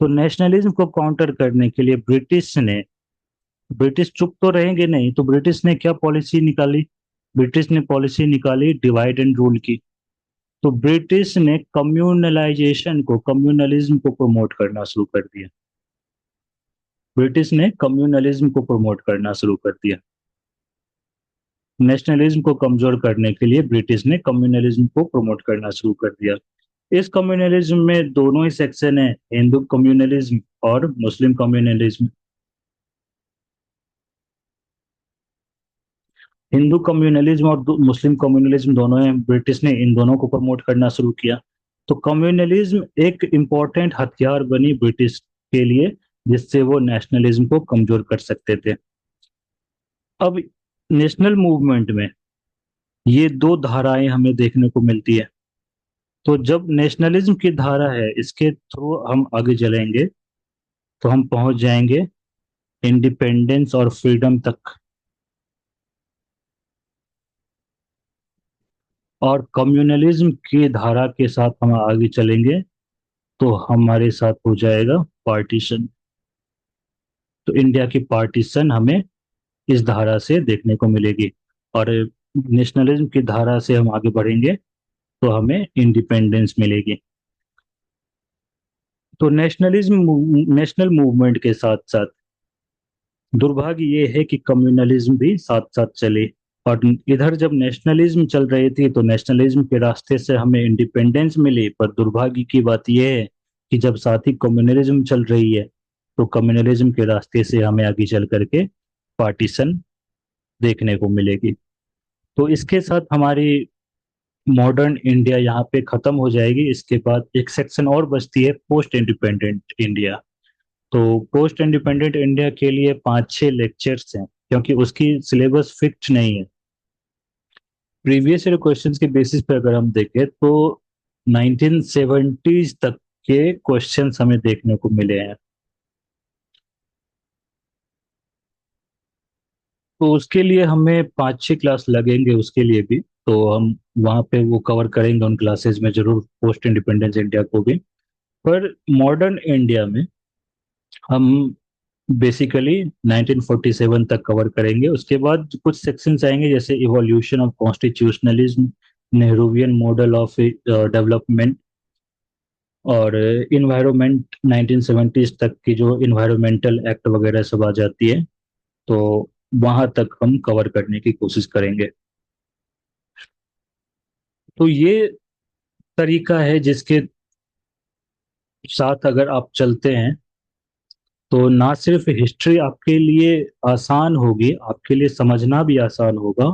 तो नेशनलिज्म को काउंटर करने के लिए ब्रिटिश चुप तो रहेंगे नहीं, तो ब्रिटिश ने क्या पॉलिसी निकाली? ब्रिटिश ने पॉलिसी निकाली डिवाइड एंड रूल की। तो ब्रिटिश ने कम्युनलाइजेशन को, कम्युनलिज्म को प्रमोट करना शुरू कर दिया। ब्रिटिश ने कम्युनलिज्म को प्रमोट करना शुरू कर दिया। नेशनलिज्म को कमजोर करने के लिए ब्रिटिश ने कम्युनलिज्म को प्रमोट करना शुरू कर दिया। इस कम्युनलिज्म में दोनों ही सेक्शन है, हिंदू कम्युनलिज्म और मुस्लिम कम्युनलिज्म। हिंदू कम्युनलिज्म और मुस्लिम कम्युनलिज्म दोनों हैं, ब्रिटिश ने इन दोनों को प्रमोट करना शुरू किया। तो कम्युनलिज्म एक इम्पोर्टेंट हथियार बनी ब्रिटिश के लिए, जिससे वो नेशनलिज्म को कमजोर कर सकते थे। अब नेशनल मूवमेंट में ये दो धाराएं हमें देखने को मिलती है। तो जब नेशनलिज्म की धारा है, इसके थ्रू हम आगे चलेंगे तो हम पहुंच जाएंगे इंडिपेंडेंस और फ्रीडम तक। और कम्युनलिज्म की धारा के साथ हम आगे चलेंगे तो हमारे साथ हो जाएगा पार्टीशन। तो इंडिया की पार्टीशन हमें इस धारा से देखने को मिलेगी। और नेशनलिज्म की धारा से हम आगे बढ़ेंगे तो हमें इंडिपेंडेंस मिलेगी। तो नेशनल मूवमेंट के साथ साथ दुर्भाग्य ये है कि कम्युनलिज्म भी साथ साथ चले। और इधर जब नेशनलिज्म चल रही थी तो नेशनलिज्म के रास्ते से हमें इंडिपेंडेंस मिली, पर दुर्भाग्य की बात यह है कि जब साथ ही कम्युनलिज्म चल रही है तो कम्युनलिज्म के रास्ते से हमें आगे चल करके पार्टीशन देखने को मिलेगी। तो इसके साथ हमारी मॉडर्न इंडिया यहाँ पे खत्म हो जाएगी। इसके बाद एक सेक्शन और बचती है, पोस्ट इंडिपेंडेंट इंडिया। तो पोस्ट इंडिपेंडेंट इंडिया के लिए 5-6 लेक्चर्स हैं, क्योंकि उसकी सिलेबस फिक्स नहीं है। प्रीवियस ईयर क्वेश्चंस के बेसिस पर अगर हम देखें तो 1970s तक के क्वेश्चंस हमें देखने को मिले हैं। तो उसके लिए हमें 5-6 क्लास लगेंगे उसके लिए भी। तो हम वहाँ पे वो कवर करेंगे उन क्लासेस में जरूर, पोस्ट इंडिपेंडेंस इंडिया को भी। पर मॉडर्न इंडिया में हम बेसिकली 1947 तक कवर करेंगे। उसके बाद कुछ सेक्शंस आएंगे जैसे evolution of constitutionalism, Nehruvian model of development, और इन्वायरमेंट 1970s तक की जो इन्वायरमेंटल एक्ट वगैरह सब आ जाती है। तो वहां तक हम कवर करने की कोशिश करेंगे। तो ये तरीका है जिसके साथ अगर आप चलते हैं तो ना सिर्फ हिस्ट्री आपके लिए आसान होगी, आपके लिए समझना भी आसान होगा,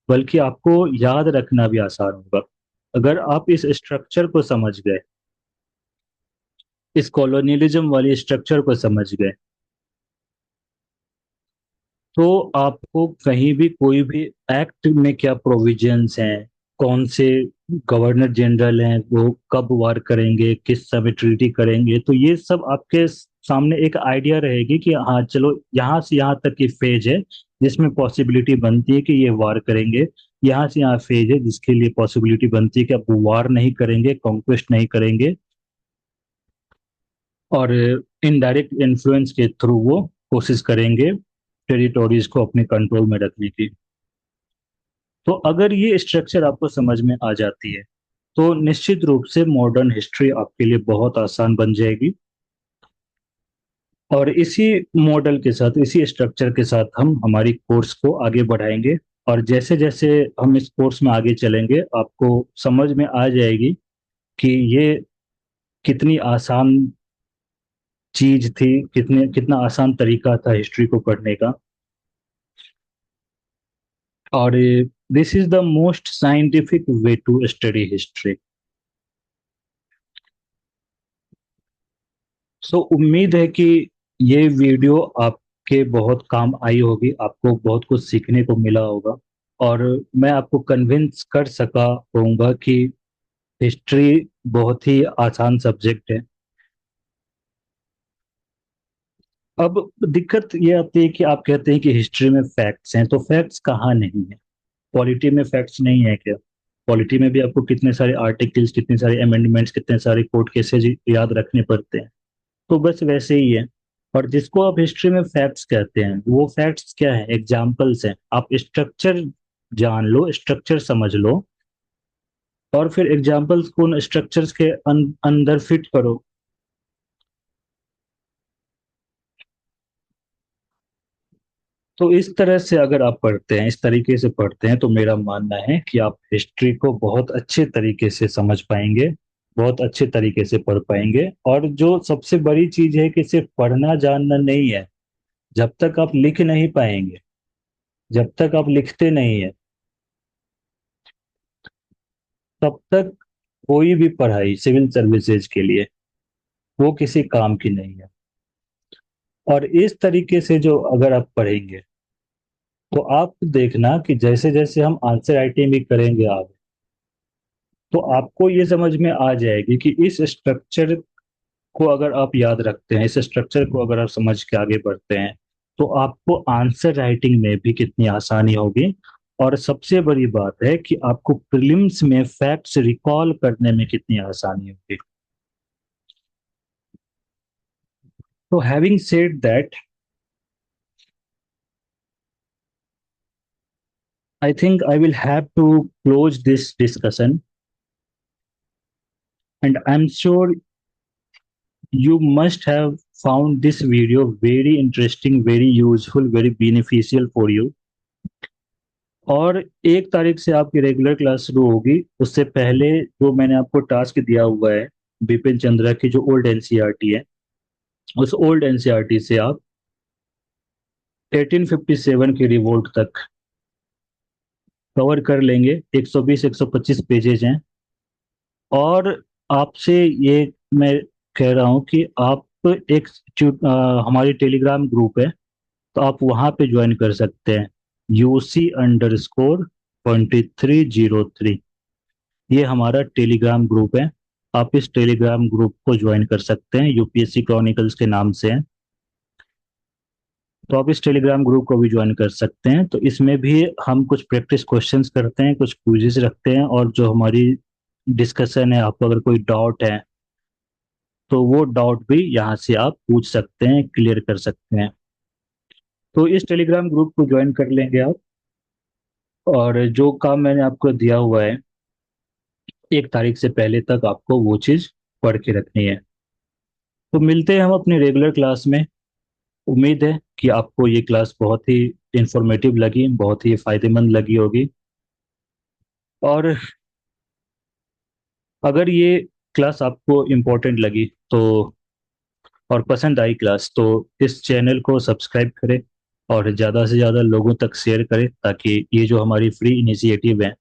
बल्कि आपको याद रखना भी आसान होगा। अगर आप इस स्ट्रक्चर को समझ गए, इस कॉलोनियलिज्म वाली स्ट्रक्चर को समझ गए, तो आपको कहीं भी कोई भी एक्ट में क्या प्रोविजंस हैं, कौन से गवर्नर जनरल हैं, वो कब वार करेंगे, किस समय ट्रीटी करेंगे, तो ये सब आपके सामने एक आइडिया रहेगी कि हाँ चलो यहाँ से यहाँ तक की फेज है जिसमें पॉसिबिलिटी बनती है कि ये वार करेंगे, यहाँ से यहाँ फेज है जिसके लिए पॉसिबिलिटी बनती है कि अब वार नहीं करेंगे, कॉन्क्वेस्ट नहीं करेंगे, और इनडायरेक्ट इन्फ्लुएंस के थ्रू वो कोशिश करेंगे टेरिटोरीज को अपने कंट्रोल में रखने की। तो अगर ये स्ट्रक्चर आपको समझ में आ जाती है तो निश्चित रूप से मॉडर्न हिस्ट्री आपके लिए बहुत आसान बन जाएगी। और इसी मॉडल के साथ, इसी स्ट्रक्चर के साथ हम हमारी कोर्स को आगे बढ़ाएंगे। और जैसे जैसे हम इस कोर्स में आगे चलेंगे आपको समझ में आ जाएगी कि ये कितनी आसान चीज थी, कितने कितना आसान तरीका था हिस्ट्री को पढ़ने का। और this is the most scientific way to study history. So उम्मीद है कि ये वीडियो आपके बहुत काम आई होगी, आपको बहुत कुछ सीखने को मिला होगा, और मैं आपको कन्विंस कर सका होऊंगा कि हिस्ट्री बहुत ही आसान सब्जेक्ट है। अब दिक्कत ये आती है कि आप कहते हैं कि हिस्ट्री में फैक्ट्स हैं, तो फैक्ट्स कहाँ नहीं है? पॉलिटी में फैक्ट्स नहीं है क्या? पॉलिटी में भी आपको कितने सारे आर्टिकल्स, कितने सारे अमेंडमेंट्स, कितने सारे कोर्ट केसेज याद रखने पड़ते हैं। तो बस वैसे ही है। और जिसको आप हिस्ट्री में फैक्ट्स कहते हैं वो फैक्ट्स क्या है? एग्जाम्पल्स हैं। आप स्ट्रक्चर जान लो, स्ट्रक्चर समझ लो, और फिर एग्जाम्पल्स को उन स्ट्रक्चर्स के अंदर फिट करो। तो इस तरह से अगर आप पढ़ते हैं, इस तरीके से पढ़ते हैं, तो मेरा मानना है कि आप हिस्ट्री को बहुत अच्छे तरीके से समझ पाएंगे, बहुत अच्छे तरीके से पढ़ पाएंगे। और जो सबसे बड़ी चीज है कि सिर्फ पढ़ना जानना नहीं है। जब तक आप लिख नहीं पाएंगे, जब तक आप लिखते नहीं है, तब तक कोई भी पढ़ाई सिविल सर्विसेज के लिए वो किसी काम की नहीं है। और इस तरीके से जो अगर आप पढ़ेंगे तो आप देखना कि जैसे जैसे हम आंसर राइटिंग भी करेंगे आगे, तो आपको ये समझ में आ जाएगी कि इस स्ट्रक्चर को अगर आप याद रखते हैं, इस स्ट्रक्चर को अगर आप समझ के आगे बढ़ते हैं, तो आपको आंसर राइटिंग में भी कितनी आसानी होगी। और सबसे बड़ी बात है कि आपको प्रीलिम्स में फैक्ट्स रिकॉल करने में कितनी आसानी होगी। तो having said that, I think I will have to close this discussion, and I'm sure you must have found this video very interesting, very useful, very beneficial for you. और 1 तारीख से आपकी रेगुलर क्लास शुरू होगी, उससे पहले जो मैंने आपको टास्क दिया हुआ है बिपिन चंद्रा की जो ओल्ड एनसीईआरटी है, उस ओल्ड एनसीईआरटी से आप 1857 की रिवोल्ट तक कवर कर लेंगे। 120 125 पेजेज हैं। और आपसे ये मैं कह रहा हूँ कि आप एक हमारी टेलीग्राम ग्रुप है, तो आप वहाँ पे ज्वाइन कर सकते हैं। UC_2303, ये हमारा टेलीग्राम ग्रुप है। आप इस टेलीग्राम ग्रुप को ज्वाइन कर सकते हैं, यूपीएससी क्रॉनिकल्स के नाम से है। तो आप इस टेलीग्राम ग्रुप को भी ज्वाइन कर सकते हैं। तो इसमें भी हम कुछ प्रैक्टिस क्वेश्चंस करते हैं, कुछ क्विज़ेस रखते हैं, और जो हमारी डिस्कशन है, आपको अगर कोई डाउट है तो वो डाउट भी यहाँ से आप पूछ सकते हैं, क्लियर कर सकते हैं। तो इस टेलीग्राम ग्रुप को ज्वाइन कर लेंगे आप। और जो काम मैंने आपको दिया हुआ है 1 तारीख से पहले तक आपको वो चीज़ पढ़ के रखनी है। तो मिलते हैं हम अपनी रेगुलर क्लास में। उम्मीद है कि आपको ये क्लास बहुत ही इंफॉर्मेटिव लगी, बहुत ही फायदेमंद लगी होगी। और अगर ये क्लास आपको इम्पोर्टेंट लगी तो, और पसंद आई क्लास, तो इस चैनल को सब्सक्राइब करें और ज़्यादा से ज़्यादा लोगों तक शेयर करें, ताकि ये जो हमारी फ्री इनिशिएटिव है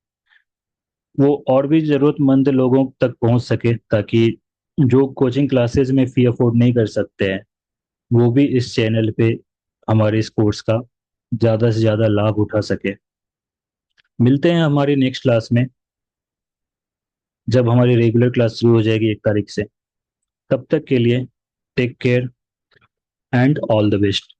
वो और भी ज़रूरतमंद लोगों तक पहुंच सके, ताकि जो कोचिंग क्लासेस में फ़ी अफोर्ड नहीं कर सकते हैं वो भी इस चैनल पे हमारे इस कोर्स का ज़्यादा से ज़्यादा लाभ उठा सके। मिलते हैं हमारी नेक्स्ट क्लास में, जब हमारी रेगुलर क्लास शुरू हो जाएगी 1 तारीख से। तब तक के लिए take care and all the best.